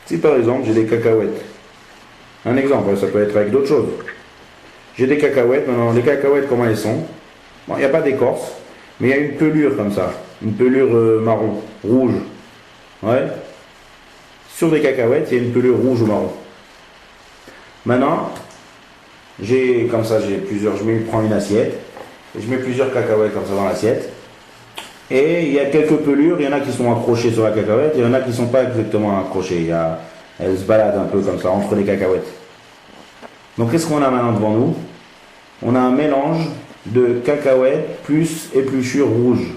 Si par exemple j'ai des cacahuètes, un exemple, ça peut être avec d'autres choses. J'ai des cacahuètes, maintenant les cacahuètes comment elles sont? Bon, il n'y a pas d'écorce, mais il y a une pelure comme ça, une pelure marron, rouge. Ouais. Sur des cacahuètes, il y a une pelure rouge ou marron. Maintenant, j'ai plusieurs, je prends une assiette, Je mets plusieurs cacahuètes comme ça dans l'assiette. Et il y a quelques pelures, il y en a qui sont accrochées sur la cacahuète, il y en a qui ne sont pas exactement accrochées. Elles se baladent un peu comme ça entre les cacahuètes. Donc qu'est-ce qu'on a maintenant devant nous? On a un mélange de cacahuètes plus épluchures rouges.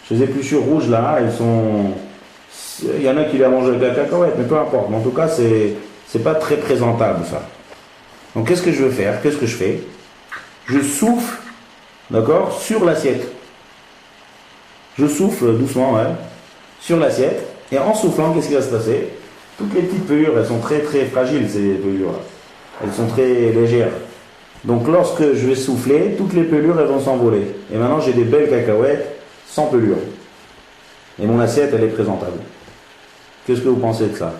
Ces épluchures rouges là, elles sont... Il y en a qui les mangent avec la cacahuète, mais peu importe. Mais en tout cas, c'est pas très présentable ça. Donc qu'est-ce que je veux faire? Qu'est-ce que je fais? Je souffle, d'accord, sur l'assiette. Je souffle doucement, ouais, sur l'assiette. Et en soufflant, qu'est-ce qui va se passer? Toutes les petites pelures, elles sont très très fragiles, ces pelures-là. Elles sont très légères. Donc lorsque je vais souffler, toutes les pelures, elles vont s'envoler. Et maintenant, j'ai des belles cacahuètes sans pelure. Et mon assiette, elle est présentable. Qu'est-ce que vous pensez de ça?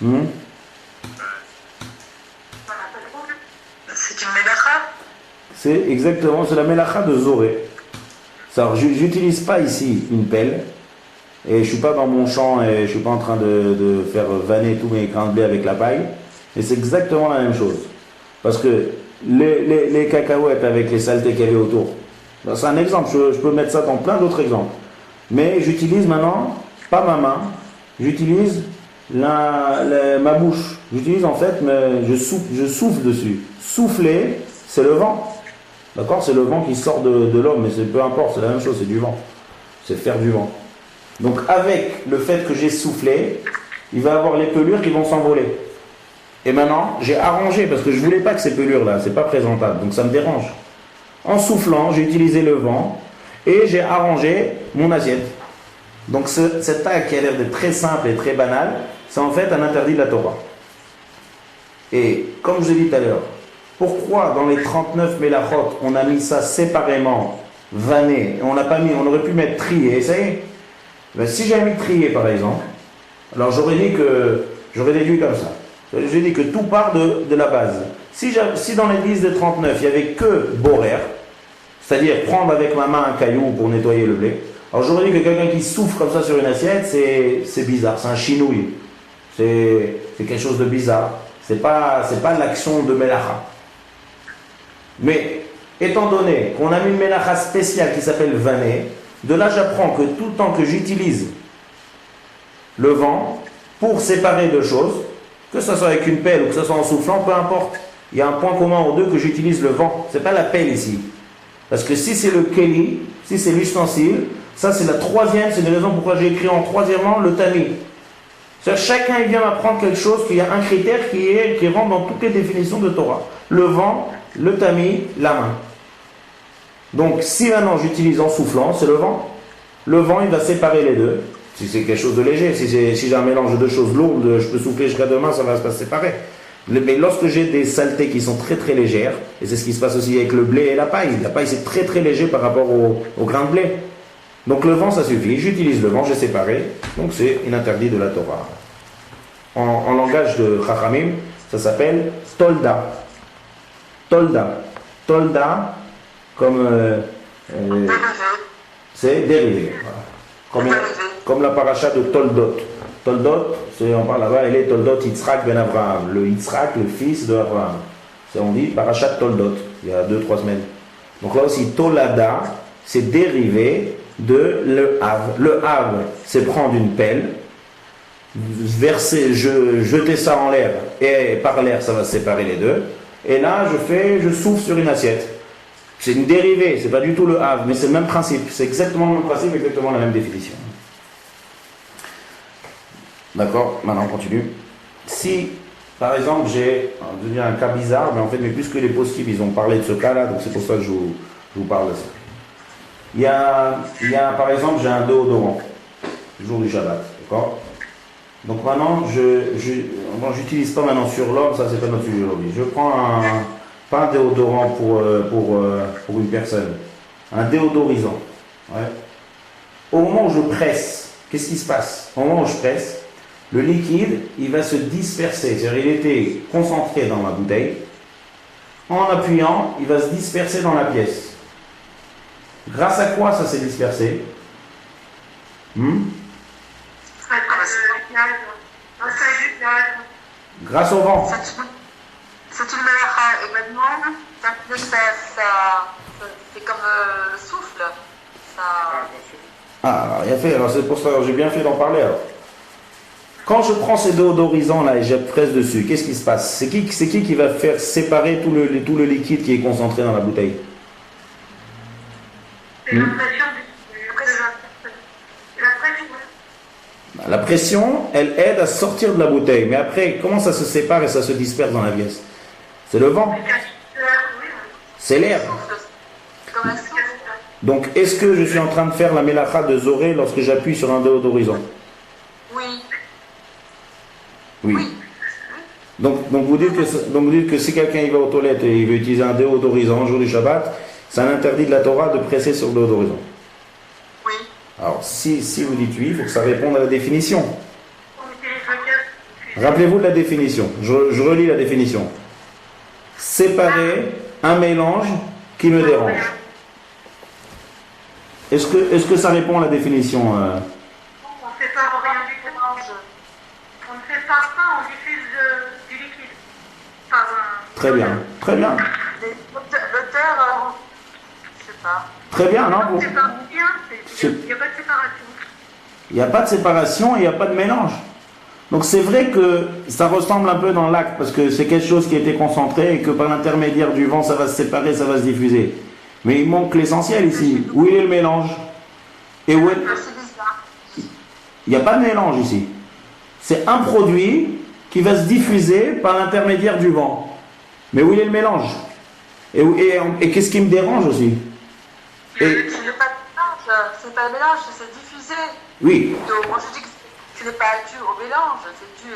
C'est une mélacha? C'est exactement, c'est la mélacha de Zoré. Alors, j'utilise pas ici une pelle, et je suis pas dans mon champ, et je suis pas en train de faire vanner tous mes grains de blé avec la paille, et c'est exactement la même chose. Parce que les cacahuètes avec les saletés qu'il y avait autour, c'est un exemple, je peux mettre ça dans plein d'autres exemples. Mais j'utilise maintenant, pas ma main, j'utilise ma bouche. J'utilise en fait, je souffle dessus. Souffler, c'est le vent. D'accord? C'est le vent qui sort de l'homme, mais peu importe, c'est la même chose, c'est du vent. C'est faire du vent. Donc avec le fait que j'ai soufflé, il va y avoir les pelures qui vont s'envoler. Et maintenant, j'ai arrangé, parce que je ne voulais pas que ces pelures-là, c'est pas présentable, donc ça me dérange. En soufflant, j'ai utilisé le vent, et j'ai arrangé mon assiette. Donc cet acte qui a l'air d'être très simple et très banal, c'est en fait un interdit de la Torah. Et comme je l'ai dit tout à l'heure, pourquoi dans les 39 mélachot, on a mis ça séparément, vanné, et on n'a pas mis, on aurait pu mettre trié, ça y est. Ben, si j'avais mis trié par exemple, alors j'aurais déduit comme ça. J'ai dit que tout part de la base. Si dans l'église des 39, il n'y avait que borer, c'est-à-dire prendre avec ma main un caillou pour nettoyer le blé, alors j'aurais dit que quelqu'un qui souffle comme ça sur une assiette, c'est bizarre, c'est un chinouille. C'est quelque chose de bizarre. C'est pas l'action de Melacha. Mais, étant donné qu'on a mis une Melacha spéciale qui s'appelle Vané, de là j'apprends que tout le temps que j'utilise le vent pour séparer deux choses, que ce soit avec une pelle ou que ce soit en soufflant, peu importe. Il y a un point commun aux deux que j'utilise le vent. C'est pas la pelle ici. Parce que si c'est le keli, si c'est l'ustensile, ça c'est la troisième, c'est une raison pourquoi j'ai écrit en troisièmement le tamis. C'est-à-dire chacun il vient m'apprendre quelque chose, qu'il y a un critère qui rentre dans toutes les définitions de Torah. Le vent, le tamis, la main. Donc si maintenant j'utilise en soufflant, c'est le vent. Le vent il va séparer les deux. Si c'est quelque chose de léger, si j'ai un mélange de deux choses lourdes, je peux souffler jusqu'à demain, ça va se séparer. Mais lorsque j'ai des saletés qui sont très très légères, et c'est ce qui se passe aussi avec le blé et la paille c'est très très léger par rapport au grain de blé. Donc le vent ça suffit, j'utilise le vent, j'ai séparé, donc c'est un interdit de la Torah. En langage de Chachamim, ça s'appelle Tolda. Tolda. Tolda, comme c'est dérivé. Voilà. Comme la paracha de Toldot. Toldot, on parle là-bas, elle est Toldot Yitzhak ben Abraham. Le Yitzhak, le fils de Abraham. On dit paracha Toldot, il y a 2-3 semaines. Donc là aussi, Tolada, c'est dérivé de le Hav. Le Hav, c'est prendre une pelle, jeter ça en l'air, et par l'air, ça va séparer les deux. Et là, je souffle sur une assiette. C'est une dérivée, c'est pas du tout le Hav, mais c'est le même principe. C'est exactement le même principe, exactement la même définition. D'accord, maintenant on continue. Si, par exemple, j'ai devenu un cas bizarre, mais en fait, plus que les poskim, ils ont parlé de ce cas-là, donc c'est pour ça que je vous parle de ça. Il y a par exemple, j'ai un déodorant, le jour du Shabbat, d'accord? Donc maintenant, j'utilise pas maintenant sur l'homme, ça c'est pas notre sujet aujourd'hui. Je prends pas un déodorant pour une personne, un déodorisant. Ouais. Au moment où je presse, qu'est-ce qui se passe? Au moment où je presse, le liquide, il va se disperser, c'est-à-dire il était concentré dans ma bouteille. En appuyant, il va se disperser dans la pièce. Grâce à quoi ça s'est dispersé? Grâce au vent. C'est une melacha également. C'est comme le souffle. Ça... Ah, il a fait, alors c'est pour ça que j'ai bien fait d'en parler alors. Quand je prends ces déodorisants là et je presse dessus, qu'est-ce qui se passe? C'est qui va faire séparer tout le liquide qui est concentré dans la bouteille? C'est l'impression La pression, elle aide à sortir de la bouteille. Mais après, comment ça se sépare et ça se disperse dans la pièce? C'est le vent. C'est l'air. comme un souffle. Donc, est-ce que je suis en train de faire la mélacha de Zoré lorsque j'appuie sur un déodorisant? Oui. Oui. Donc vous dites que si quelqu'un va aux toilettes et il veut utiliser un déodorisant un jour du Shabbat, c'est un interdit de la Torah de presser sur le déodorisant. Oui. Alors, si vous dites oui, il faut que ça réponde à la définition. Rappelez-vous de la définition. Je relis la définition. Séparer un mélange qui me dérange. Est-ce que ça répond à la définition On ne sépare rien du tout. On ne sépare pas, on diffuse du liquide. Très bien, très bien. L'auteur, je sais pas. Très bien, non? On ne sépare rien, il n'y a pas de séparation. Il n'y a pas de séparation et il n'y a pas de mélange. Donc c'est vrai que ça ressemble un peu dans l'acte parce que c'est quelque chose qui a été concentré et que par l'intermédiaire du vent ça va se séparer, ça va se diffuser. Mais il manque l'essentiel ici. Où est le mélange? Et où est... Il n'y a pas de mélange ici. C'est un produit qui va se diffuser par l'intermédiaire du vent. Mais où est le mélange? Et qu'est-ce qui me dérange aussi? C'est pas le mélange, c'est pas le mélange, c'est diffusé. Oui. Donc moi je dis que ce n'est pas dû au mélange, c'est dû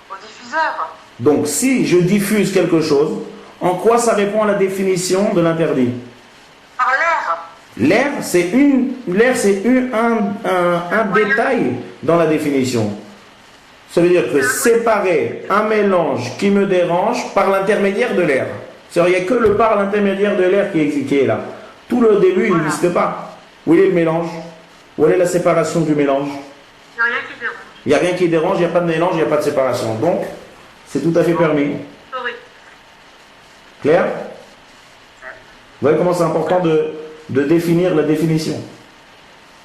au diffuseur. Donc si je diffuse quelque chose, en quoi ça répond à la définition de l'interdit? Par l'air. L'air, c'est un détail dans la définition. Ça veut dire que séparer un mélange qui me dérange par l'intermédiaire de l'air. C'est-à-dire, il n'y a que le par l'intermédiaire de l'air qui est là. Tout le début, il n'existe pas. Où est le mélange? Où est la séparation du mélange? Il n'y a rien qui dérange. Il n'y a rien qui dérange, il n'y a pas de mélange, il n'y a pas de séparation. Donc, c'est tout à fait permis. Sorry. Clair? Vous voyez comment c'est important de définir la définition.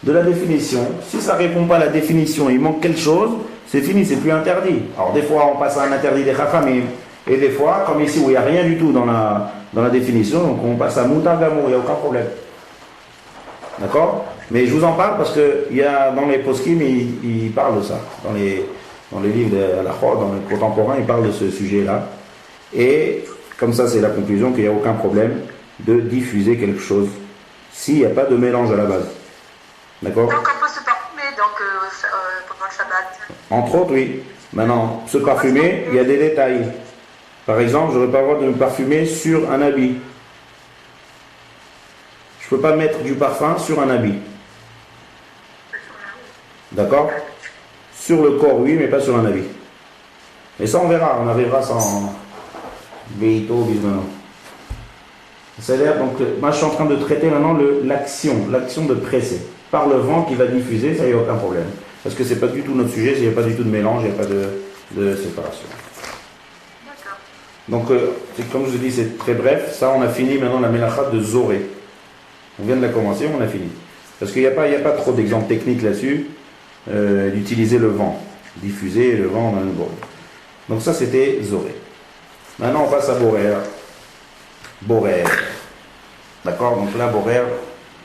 De la définition, si ça ne répond pas à la définition, il manque quelque chose, c'est fini, c'est plus interdit. Alors des fois on passe à un interdit des chachamim, et des fois, comme ici où il n'y a rien du tout dans la définition, donc on passe à mutar gamour, il n'y a aucun problème. D'accord? Mais je vous en parle parce que il y a, dans les poskim, ils parlent de ça. Dans les livres de la Chod, dans les contemporains, ils parlent de ce sujet-là. Et comme ça, c'est la conclusion qu'il n'y a aucun problème de diffuser quelque chose s'il n'y a pas de mélange à la base. D'accord? Donc on peut se parfumer pendant le Shabbat. Entre autres, oui. Maintenant, se parfumer, il y a des détails. Par exemple, je n'aurais pas le droit de me parfumer sur un habit. Je ne peux pas mettre du parfum sur un habit. D'accord? Sur le corps, oui, mais pas sur un habit. Et ça, on verra. On arrivera sans veito, bismillah. C'est-à-dire, donc, moi je suis en train de traiter maintenant l'action de presser. Par le vent qui va diffuser, ça, il n'y a aucun problème. Parce que ce n'est pas du tout notre sujet, il n'y a pas du tout de mélange, il n'y a pas de séparation. D'accord. Donc, comme je vous dis, c'est très bref. Ça, on a fini maintenant la mélacha de Zoré. On vient de la commencer, on a fini. Parce qu'il n'y a pas trop d'exemples techniques là-dessus, d'utiliser le vent. Diffuser le vent dans le bol. Donc ça, c'était Zoré. Maintenant, on passe à Borer. Borer. D'accord? Donc là, Borer,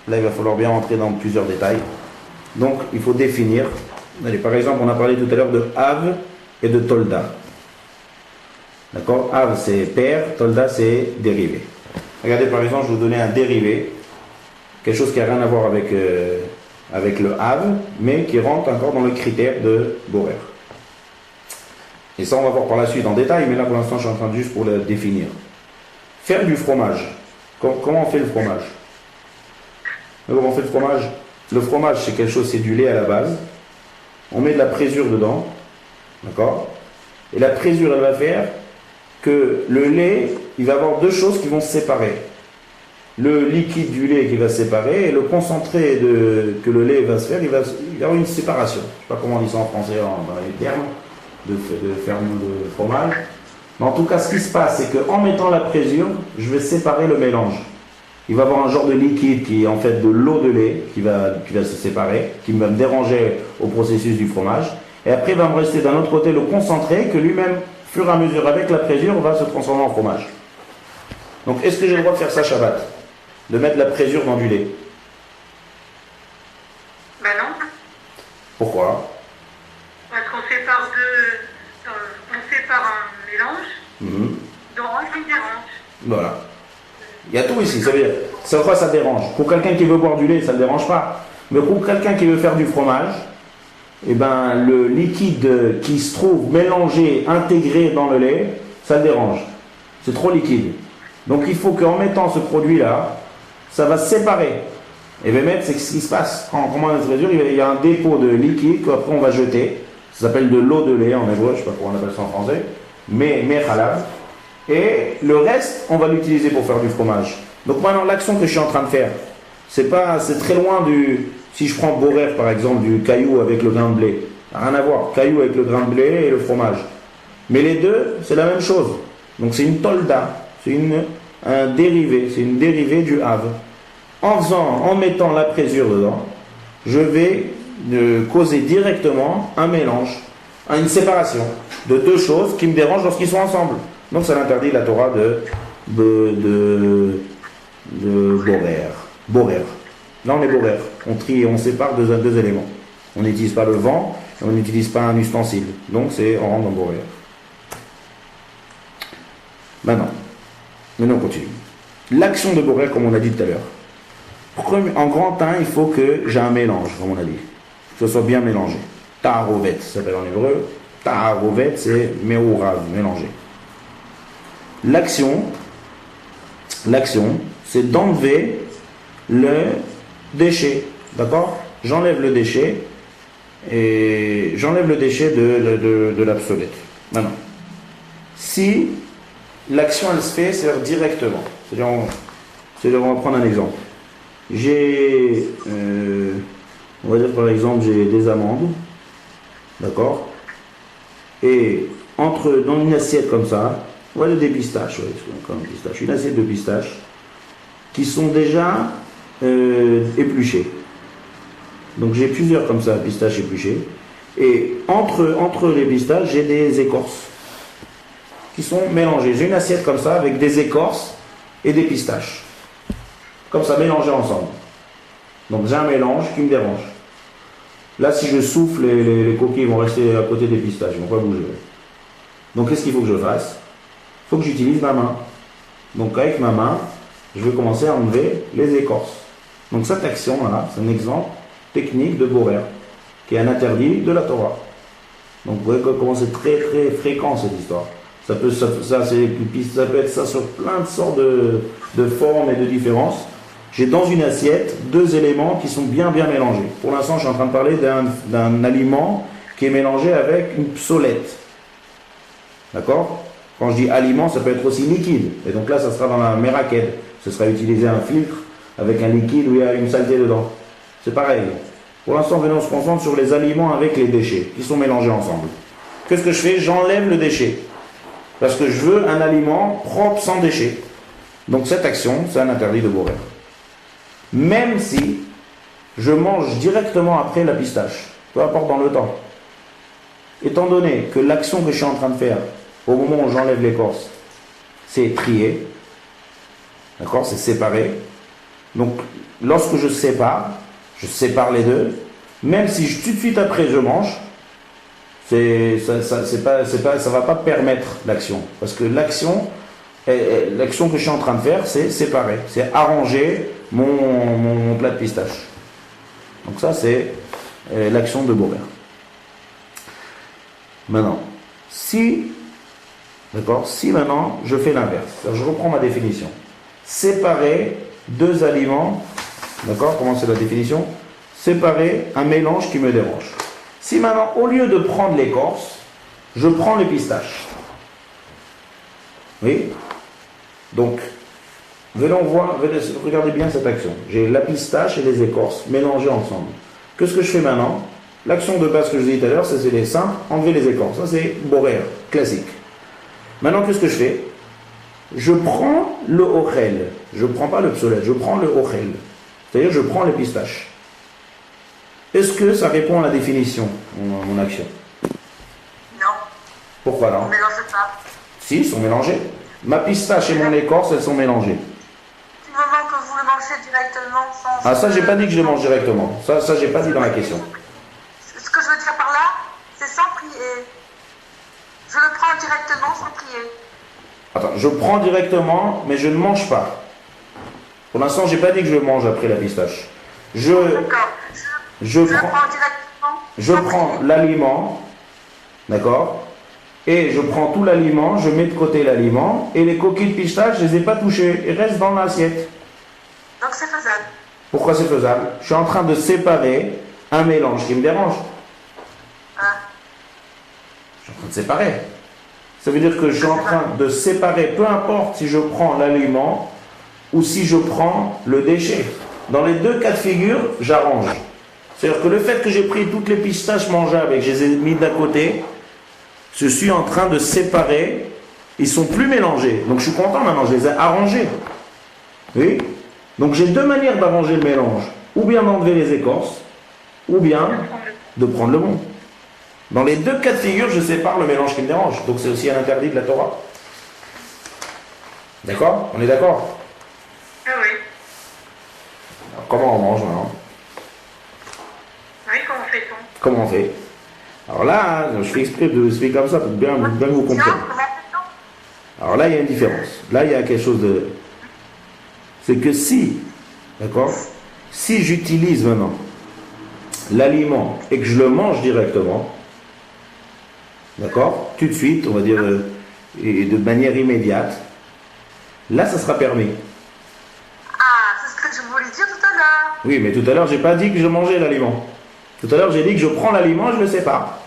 là, il va falloir bien rentrer dans plusieurs détails. Donc, il faut définir. Allez, par exemple, on a parlé tout à l'heure de Av et de Tolda. D'accord? Av, c'est père, Tolda, c'est dérivé. Regardez, par exemple, je vais vous donner un dérivé. Quelque chose qui n'a rien à voir avec le Av, mais qui rentre encore dans le critère de Borer. Et ça, on va voir par la suite en détail, mais là, pour l'instant, je suis en train de juste pour le définir. Faire du fromage. Comment on fait le fromage? Comment on fait le fromage? Le fromage, c'est quelque chose, c'est du lait à la base. On met de la présure dedans. D'accord? Et la présure, elle va faire que le lait, il va avoir deux choses qui vont se séparer. Le liquide du lait qui va se séparer et le concentré que le lait va se faire, il va y avoir une séparation. Je ne sais pas comment on dit ça en français dans les termes de ferme de fromage. Mais en tout cas, ce qui se passe, c'est qu'en mettant la présure, je vais séparer le mélange. Il va y avoir un genre de liquide qui est en fait de l'eau de lait qui va se séparer, qui va me déranger au processus du fromage. Et après, il va me rester d'un autre côté le concentré que lui-même, au fur et à mesure, avec la présure, va se transformer en fromage. Donc, est-ce que j'ai le droit de faire ça Shabbat? De mettre la présure dans du lait? Ben non, Pourquoi? parce qu'on sépare on sépare un mélange d'orange et d'orange. Voilà. Il y a tout ici. Ça veut dire, c'est quoi ça dérange? Pour quelqu'un qui veut boire du lait, ça ne dérange pas. Mais pour quelqu'un qui veut faire du fromage, eh ben, le liquide qui se trouve mélangé, intégré dans le lait, ça le dérange. C'est trop liquide. Donc il faut qu'en mettant ce produit-là, ça va se séparer. Et bien mettre, c'est ce qui se passe. Quand on met la présure, il y a un dépôt de liquide qu'après on va jeter. Ça s'appelle de l'eau de lait en hébreu, je ne sais pas comment on appelle ça en français. Mais halal. Et le reste, on va l'utiliser pour faire du fromage. Donc maintenant, l'action que je suis en train de faire, c'est très loin du... Si je prends borer par exemple, du caillou avec le grain de blé, rien à voir. Caillou avec le grain de blé et le fromage. Mais les deux, c'est la même chose. Donc c'est une tolda, c'est un dérivé, c'est une dérivée du have. En mettant la présure dedans, je vais causer directement un mélange, une séparation de deux choses qui me dérangent lorsqu'ils sont ensemble. Donc ça l'interdit la Torah de borer. Là on est borer. On trie et on sépare deux éléments. On n'utilise pas le vent et on n'utilise pas un ustensile. Donc on rentre dans borer. Maintenant on continue. L'action de borer, comme on a dit tout à l'heure. En grand 1, il faut que j'ai un mélange, comme on a dit. Que ce soit bien mélangé. Ta'arovet, ça s'appelle en hébreu. Ta'arovet, c'est me'ourav, mélangé. L'action, c'est d'enlever le déchet. D'accord? J'enlève le déchet et j'enlève le déchet de l'obsolète. Maintenant, si l'action elle se fait, c'est-à-dire directement. C'est-à-dire, on va prendre un exemple. On va dire par exemple, j'ai des amandes, d'accord? Et dans une assiette comme ça, on va dire des pistaches, une assiette de pistaches qui sont déjà épluchées. Donc j'ai plusieurs comme ça, pistaches épluchées. Et entre les pistaches, j'ai des écorces qui sont mélangées. J'ai une assiette comme ça avec des écorces et des pistaches. Comme ça, mélangées ensemble. Donc j'ai un mélange qui me dérange. Là, si je souffle, les coquilles vont rester à côté des pistaches, ils ne vont pas bouger. Donc qu'est-ce qu'il faut que je fasse? Il faut que j'utilise ma main. Donc avec ma main, je vais commencer à enlever les écorces. Donc cette action-là, c'est un exemple technique de borer, qui est un interdit de la Torah. Donc vous voyez comment c'est très très fréquent cette histoire. Ça peut être ça sur plein de sortes de formes et de différences. J'ai dans une assiette deux éléments qui sont bien mélangés. Pour l'instant, je suis en train de parler d'un aliment qui est mélangé avec une psolète. D'accord? Quand je dis aliment, ça peut être aussi liquide. Et donc là, ça sera dans la meraked. Ce sera utiliser un filtre avec un liquide où il y a une saleté dedans. C'est pareil. Pour l'instant, venons se concentrer sur les aliments avec les déchets qui sont mélangés ensemble. Qu'est-ce que je fais? J'enlève le déchet. Parce que je veux un aliment propre sans déchets. Donc cette action, c'est un interdit de borer. Même si je mange directement après la pistache, peu importe dans le temps. Étant donné que l'action que je suis en train de faire, au moment où j'enlève l'écorce, c'est trier, d'accord, c'est séparer. Donc lorsque je sépare les deux, même si tout de suite après je mange, ça va pas permettre l'action. Parce que l'action que je suis en train de faire, c'est séparer, c'est arranger mon plat de pistache. Donc ça, c'est l'action de borer. Maintenant, si maintenant je fais l'inverse, je reprends ma définition. Séparer deux aliments, d'accord, comment c'est la définition? Séparer un mélange qui me dérange. Si maintenant, au lieu de prendre l'écorce, je prends les pistaches. Oui? Donc, regardez bien cette action. J'ai la pistache et les écorces mélangées ensemble. Qu'est-ce que je fais maintenant? L'action de base que je vous ai dit tout à l'heure, c'est les simples, enlever les écorces. Ça, c'est borer, classique. Maintenant, qu'est-ce que je fais? Je prends le ochel. Je ne prends pas le psolète, je prends le ochel. C'est-à-dire, je prends les pistaches. Est-ce que ça répond à la définition, mon action? Non. Pourquoi non? On mélange pas. Si, ils sont mélangés. Ma pistache et mon écorce, elles sont mélangées. Du moment que vous le mangez directement sans... Ah, ça, j'ai pas dit que je les mange directement. Ça, j'ai pas dit dans la question. Ce que je veux dire par là, c'est sans prier. Je le prends directement sans prier. Attends, je prends directement, mais je ne mange pas. Pour l'instant, j'ai pas dit que je mange après la pistache. D'accord. Je le prends directement. Je prends l'aliment, d'accord? Et je prends tout l'aliment, je mets de côté l'aliment, et les coquilles de pistache, je ne les ai pas touchées, ils restent dans l'assiette. Donc c'est faisable. Pourquoi c'est faisable? Je suis en train de séparer un mélange qui me dérange. Ah. Je suis en train de séparer. Ça veut dire que je suis en train de séparer, peu importe si je prends l'aliment ou si je prends le déchet. Dans les deux cas de figure, j'arrange. C'est-à-dire que le fait que j'ai pris toutes les pistaches mangeables et que je les ai mis d'à côté, je suis en train de séparer, ils ne sont plus mélangés. Donc je suis content maintenant, je les ai arrangés. Oui? Donc j'ai deux manières d'arranger le mélange. Ou bien d'enlever les écorces, ou bien de prendre le bon. Dans les deux cas de figure, je sépare le mélange qui me dérange. Donc c'est aussi un interdit de la Torah. D'accord? On est d'accord? Ah oui. Alors, comment on mange maintenant? Oui, comment fait-on? Comment on fait? Alors là, je fais exprès de expliquer comme ça pour bien vous comprendre. Comment fait-on? Alors là, il y a une différence. Là, il y a quelque chose de... C'est que si, d'accord, si j'utilise maintenant l'aliment et que je le mange directement, d'accord, tout de suite, on va dire, et de manière immédiate, là, ça sera permis. Ah, c'est ce que je voulais dire tout à l'heure. Oui, mais tout à l'heure, j'ai pas dit que je mangeais l'aliment. Tout à l'heure, j'ai dit que je prends l'aliment et je le sépare.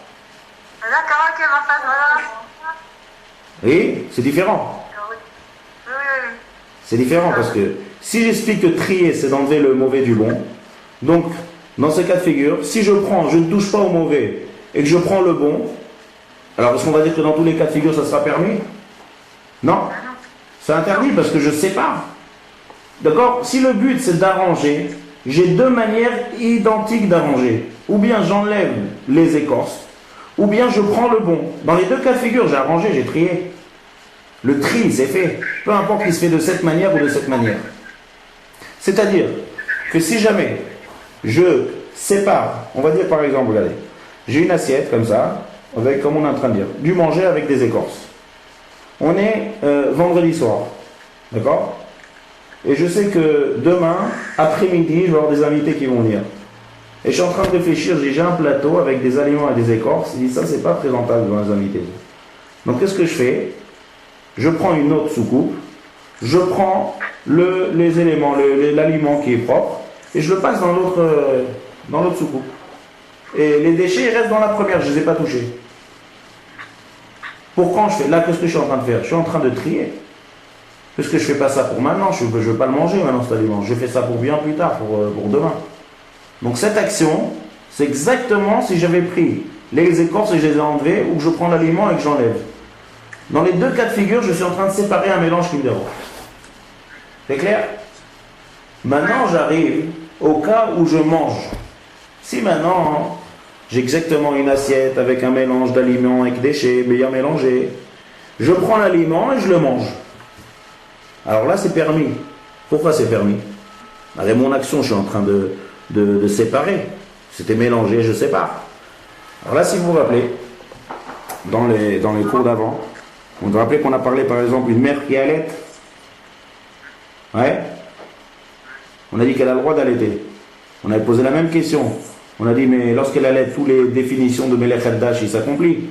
D'accord, ok, ma femme. Oui, c'est différent. Oui. C'est différent parce que si j'explique que trier, c'est d'enlever le mauvais du bon, donc, dans ce cas de figure, si je prends, je ne touche pas au mauvais et que je prends le bon, alors est-ce qu'on va dire que dans tous les cas de figure, ça sera permis? Non. C'est interdit parce que je sépare. D'accord? Si le but, c'est d'arranger, j'ai deux manières identiques d'arranger. Ou bien j'enlève les écorces, ou bien je prends le bon. Dans les deux cas de figure, j'ai arrangé, j'ai trié. Le tri, c'est fait. Peu importe qu'il se fait de cette manière ou de cette manière. C'est-à-dire que si jamais je sépare, on va dire par exemple, regardez, j'ai une assiette comme ça, avec, comme on est en train de dire, du manger avec des écorces. On est vendredi soir, d'accord? Et je sais que demain, après-midi, je vais avoir des invités qui vont venir. Et je suis en train de réfléchir, j'ai un plateau avec des aliments et des écorces, et je dis ça, c'est pas présentable devant les invités. Donc qu'est-ce que je fais? Je prends une autre soucoupe, je prends les éléments, l'aliment qui est propre, et je le passe dans l'autre soucoupe. Et les déchets ils restent dans la première, je ne les ai pas touchés. Pour quand je fais? Là, qu'est-ce que je suis en train de faire? Je suis en train de trier. Parce que je ne fais pas ça pour maintenant, je ne veux pas le manger maintenant cet aliment. Je fais ça pour bien plus tard, pour demain. Donc cette action, c'est exactement si j'avais pris les écorces et je les ai enlevées, ou que je prends l'aliment et que j'enlève. Dans les deux cas de figure, je suis en train de séparer un mélange qui me dérange. C'est clair? Maintenant, j'arrive au cas où je mange. Si maintenant, j'ai exactement une assiette avec un mélange d'aliments avec déchets, bien mélangé, je prends l'aliment et je le mange. Alors là, c'est permis. Pourquoi c'est permis? Avec mon action, je suis en train de séparer. C'était mélangé, je sépare. Alors là, si vous vous rappelez, dans les cours d'avant, on vous rappelez qu'on a parlé par exemple d'une mère qui allait. Ouais. On a dit qu'elle a le droit d'allaiter. On avait posé la même question. On a dit, mais lorsqu'elle allait, toutes les définitions de Melech Haddash, il s'accomplit.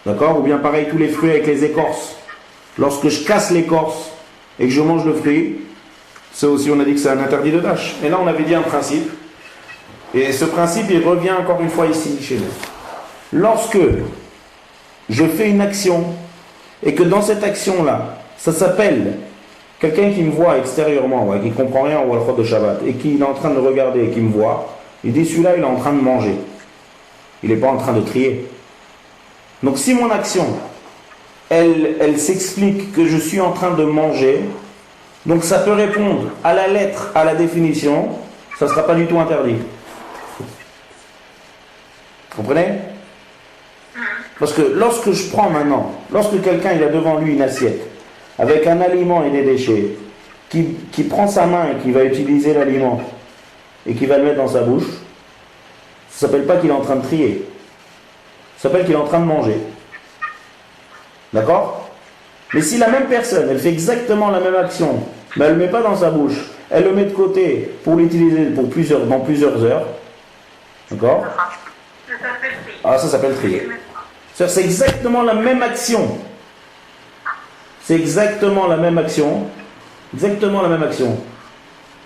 D'accord? Ou bien pareil, tous les fruits avec les écorces. Lorsque je casse l'écorce et que je mange le fruit, ça aussi, on a dit que c'est un interdit de tâche. Et là, on avait dit un principe. Et ce principe, il revient encore une fois ici, chez nous. Lorsque je fais une action et que dans cette action-là, ça s'appelle quelqu'un qui me voit extérieurement, ouais, qui ne comprend rien au halachot de Shabbat, et qui est en train de regarder et qui me voit, il dit celui-là, il est en train de manger. Il n'est pas en train de trier. Donc si mon action, elle s'explique que je suis en train de manger, donc ça peut répondre à la lettre, à la définition, ça ne sera pas du tout interdit. Vous comprenez? Parce que lorsque je prends maintenant, lorsque quelqu'un il a devant lui une assiette avec un aliment et des déchets, qui prend sa main et qui va utiliser l'aliment et qui va le mettre dans sa bouche, ça ne s'appelle pas qu'il est en train de trier. Ça s'appelle qu'il est en train de manger. D'accord? Mais si la même personne, elle fait exactement la même action, mais elle ne le met pas dans sa bouche, elle le met de côté pour l'utiliser dans plusieurs heures, d'accord? Ah, ça s'appelle trier. C'est exactement la même action. C'est exactement la même action. Exactement la même action.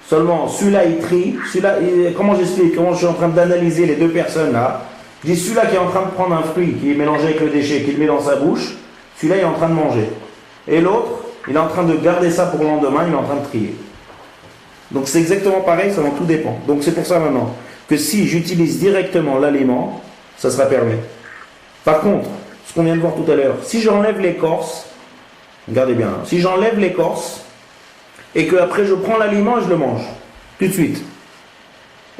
Seulement, celui-là, il trie. Celui-là, comment j'explique? Comment je suis en train d'analyser les deux personnes là? Je dis celui-là qui est en train de prendre un fruit, qui est mélangé avec le déchet, qui le met dans sa bouche, celui-là, il est en train de manger. Et l'autre, il est en train de garder ça pour le lendemain, il est en train de trier. Donc c'est exactement pareil, ça tout dépend. Donc c'est pour ça maintenant que si j'utilise directement l'aliment, ça sera permis. Par contre, ce qu'on vient de voir tout à l'heure, si j'enlève l'écorce, regardez bien, si j'enlève l'écorce et que après je prends l'aliment et je le mange, tout de suite,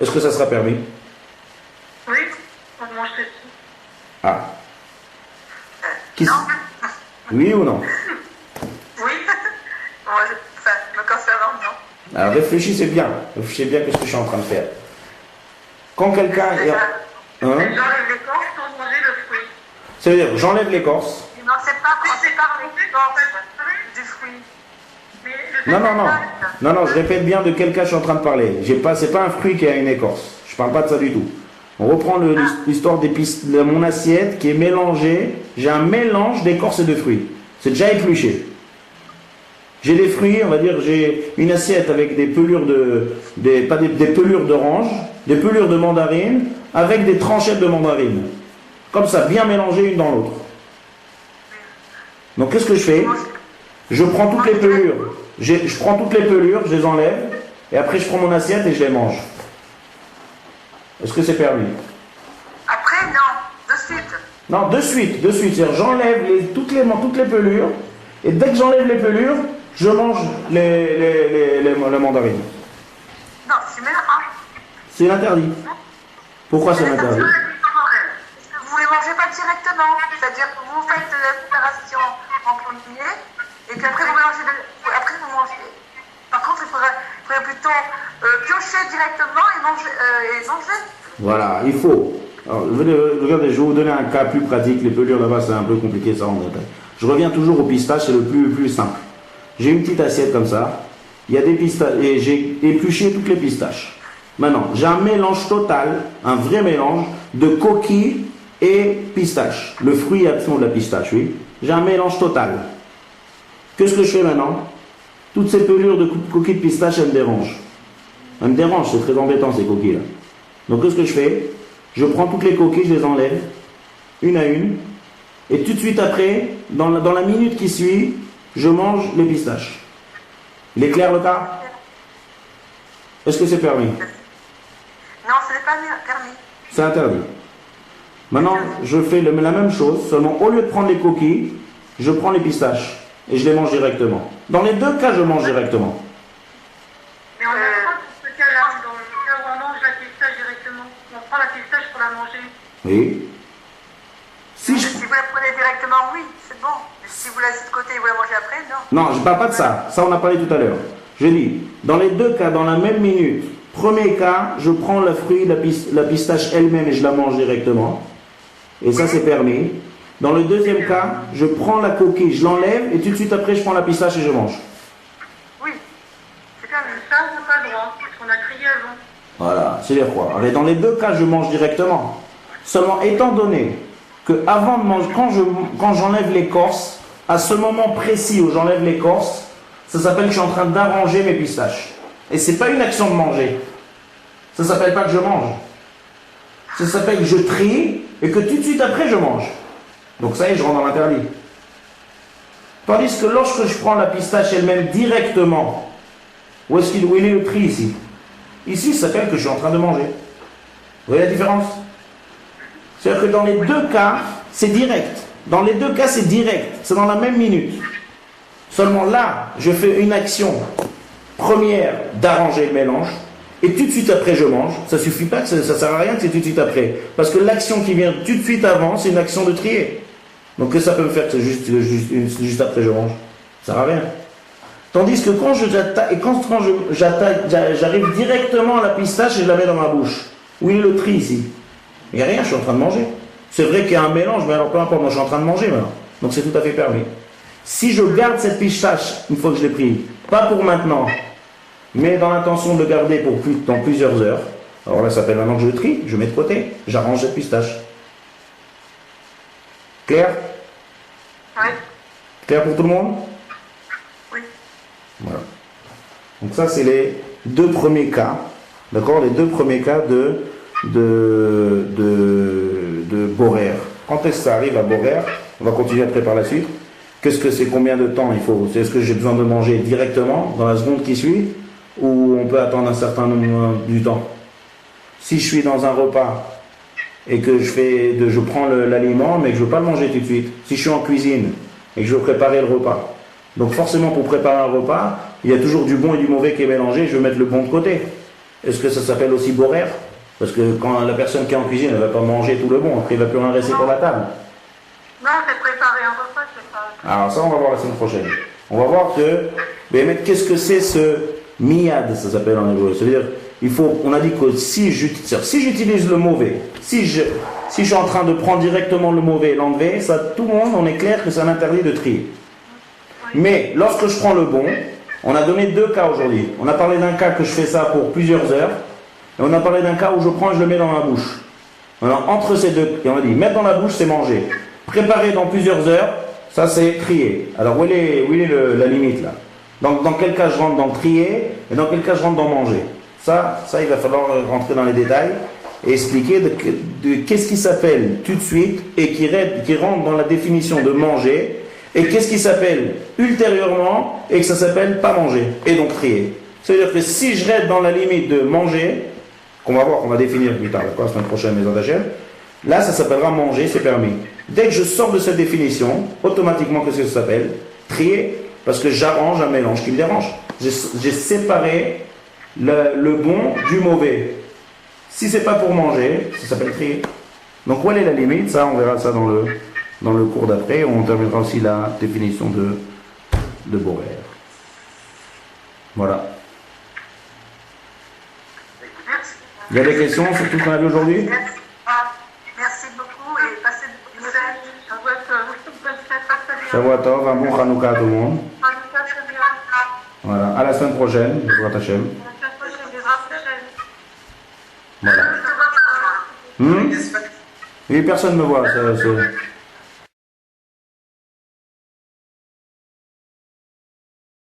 est-ce que ça sera permis? Oui, on mange ceci. Ah. Non. Oui ou non? Oui. Me concernant, non. Alors réfléchissez bien à ce que je suis en train de faire. Quand quelqu'un est... Hein? J'enlève l'écorce pour manger le fruit. Ça veut dire, j'enlève l'écorce. Non, c'est pas l'écorce du fruit. Non, je répète bien de quel cas je suis en train de parler. C'est pas un fruit qui a une écorce. Je parle pas de ça du tout. On reprend l'histoire de mon assiette qui est mélangée. J'ai un mélange d'écorce et de fruits. C'est déjà épluché. J'ai des fruits, on va dire, j'ai une assiette avec des pelures des pelures d'orange, des pelures de mandarine, avec des tranchettes de mandarine. Comme ça, bien mélangées une dans l'autre. Donc qu'est-ce que je fais? Je prends toutes les pelures. Je prends toutes les pelures, je les enlève, et après je prends mon assiette et je les mange. Est-ce que c'est permis? Après, non, de suite. Non, de suite. C'est-à-dire, j'enlève toutes les pelures, et dès que j'enlève les pelures, je mange les mandarines. Non, c'est mélange. C'est interdit. Pourquoi c'est interdit? Vous ne les mangez pas directement. C'est-à-dire que vous faites la préparation en premier, et puis après vous mélangez, après vous mangez. Par contre, il faudrait plutôt piocher directement et manger. Voilà, il faut. Alors, regardez, je vais vous donner un cas plus pratique. Les pelures là-bas, c'est un peu compliqué, ça en détail. Je reviens toujours au pistache, c'est le plus simple. J'ai une petite assiette comme ça. Il y a des pistaches, et j'ai épluché toutes les pistaches. Maintenant, j'ai un mélange total, un vrai mélange de coquilles et pistaches. Le fruit absent de la pistache, oui. J'ai un mélange total. Qu'est-ce que je fais maintenant? Toutes ces pelures de coquilles de pistache, elles me dérangent. Elles me dérangent, c'est très embêtant ces coquilles-là. Donc qu'est-ce que je fais? Je prends toutes les coquilles, je les enlève, une à une, et tout de suite après, dans la minute qui suit, je mange les pistaches. Il est clair le cas? Est-ce que c'est permis? Non, ce n'est pas permis. C'est interdit. Maintenant, je fais la même chose, seulement au lieu de prendre les coquilles, je prends les pistaches et je les mange directement. Dans les deux cas, je mange directement. Mais on a pas dans ce cas-là, dans le cas où on mange la pistache directement. On prend la pistache pour la manger. Oui. Si vous la prenez directement, oui, c'est bon. Mais si vous la laissez de côté et vous la mangez après, non. Non, je ne parle pas de ça. Ça, on a parlé tout à l'heure. Je dis, dans les deux cas, dans la même minute, premier cas, je prends le fruit, la pistache elle-même et je la mange directement. Et ça, c'est permis. Dans le deuxième cas, je prends la coquille, je l'enlève et tout de suite après, je prends la pistache et je mange. Oui. C'est quand même ça, on n'a pas le droit, parce qu'on a crié avant. Voilà, c'est-à-dire quoi? Alors, dans les deux cas, je mange directement. Seulement, étant donné que avant de manger, quand j'enlève l'écorce, à ce moment précis où j'enlève l'écorce, ça s'appelle que je suis en train d'arranger mes pistaches. Et c'est pas une action de manger. Ça s'appelle pas que je mange. Ça s'appelle que je trie et que tout de suite après je mange. Donc ça y est, je rentre dans l'interdit. Tandis que lorsque je prends la pistache elle-même directement, où est le tri ici? Ici, ça s'appelle que je suis en train de manger. Vous voyez la différence? C'est-à-dire que dans les deux cas, c'est direct. Dans les deux cas, c'est direct. C'est dans la même minute. Seulement là, je fais une action première d'arranger le mélange. Et tout de suite après, je mange. Ça suffit pas, ça sert à rien que c'est tout de suite après. Parce que l'action qui vient tout de suite avant, c'est une action de trier. Donc, qu'est-ce que ça peut me faire que c'est juste après, je mange? Ça sert à rien. Tandis que quand j'arrive directement à la pistache et je la mets dans ma bouche. Où est le tri ici? Il n'y a rien, je suis en train de manger. C'est vrai qu'il y a un mélange, mais alors peu importe, moi je suis en train de manger maintenant. Donc c'est tout à fait permis. Si je garde cette pistache une fois que je l'ai prise, pas pour maintenant, mais dans l'intention de le garder dans plusieurs heures, alors là ça s'appelle maintenant que je le trie, je mets de côté, j'arrange cette pistache. Clair? Oui. Clair pour tout le monde? Oui. Voilà. Donc ça c'est les deux premiers cas, d'accord? Les deux premiers cas de Borer. Quand est-ce que ça arrive à Borer? On va continuer après par la suite. Qu'est-ce que c'est? Combien de temps il faut? Est-ce que j'ai besoin de manger directement dans la seconde qui suit, ou on peut attendre un certain nombre du temps? Si je suis dans un repas et que je prends l'aliment mais que je ne veux pas le manger tout de suite, si je suis en cuisine et que je veux préparer le repas, donc forcément pour préparer un repas, il y a toujours du bon et du mauvais qui est mélangé, je vais mettre le bon de côté. Est-ce que ça s'appelle aussi Borer? Parce que quand la personne qui est en cuisine, elle ne va pas manger tout le bon, après il ne va plus rien rester pour la table. Non, c'est préparer un repas, c'est pas... Alors ça, on va voir la semaine prochaine. On va voir que, qu'est-ce que c'est ce miyad, ça s'appelle en hébreu. C'est-à-dire, on a dit que si j'utilise le mauvais, si je suis en train de prendre directement le mauvais et l'enlever, ça, tout le monde, on est clair que c'est un interdit de trier. Mais lorsque je prends le bon, on a donné deux cas aujourd'hui. On a parlé d'un cas que je fais ça pour plusieurs heures, et on a parlé d'un cas où je prends et je le mets dans ma bouche. Alors, entre ces deux, et on a dit, mettre dans la bouche, c'est manger. Préparer dans plusieurs heures, ça c'est trier. Alors, où est la limite là? Donc, dans quel cas je rentre dans le trier, et dans quel cas je rentre dans manger? Ça, il va falloir rentrer dans les détails et expliquer qu'est-ce qui s'appelle tout de suite et qui rentre dans la définition de manger, et qu'est-ce qui s'appelle ultérieurement et que ça s'appelle pas manger, et donc trier. C'est-à-dire que si je reste dans la limite de manger, qu'on va voir, qu'on va définir plus tard, la semaine prochaine, les Adachem, là ça s'appellera manger, c'est permis. Dès que je sors de cette définition, automatiquement, qu'est-ce que ça s'appelle? Trier, parce que j'arrange un mélange qui me dérange. J'ai séparé le bon du mauvais. Si c'est pas pour manger, ça s'appelle trier. Donc, où est la limite? Ça, on verra ça dans le cours d'après. On terminera aussi la définition de Borer. Voilà. Il y a des questions sur tout ce qu'on a vu aujourd'hui? Merci beaucoup et passez de bonnes fêtes. Shavuot, un bon Hanouka à tout le monde. Voilà, à la semaine prochaine, Bezrat Hashem. Voilà. Oui, personne ne me voit.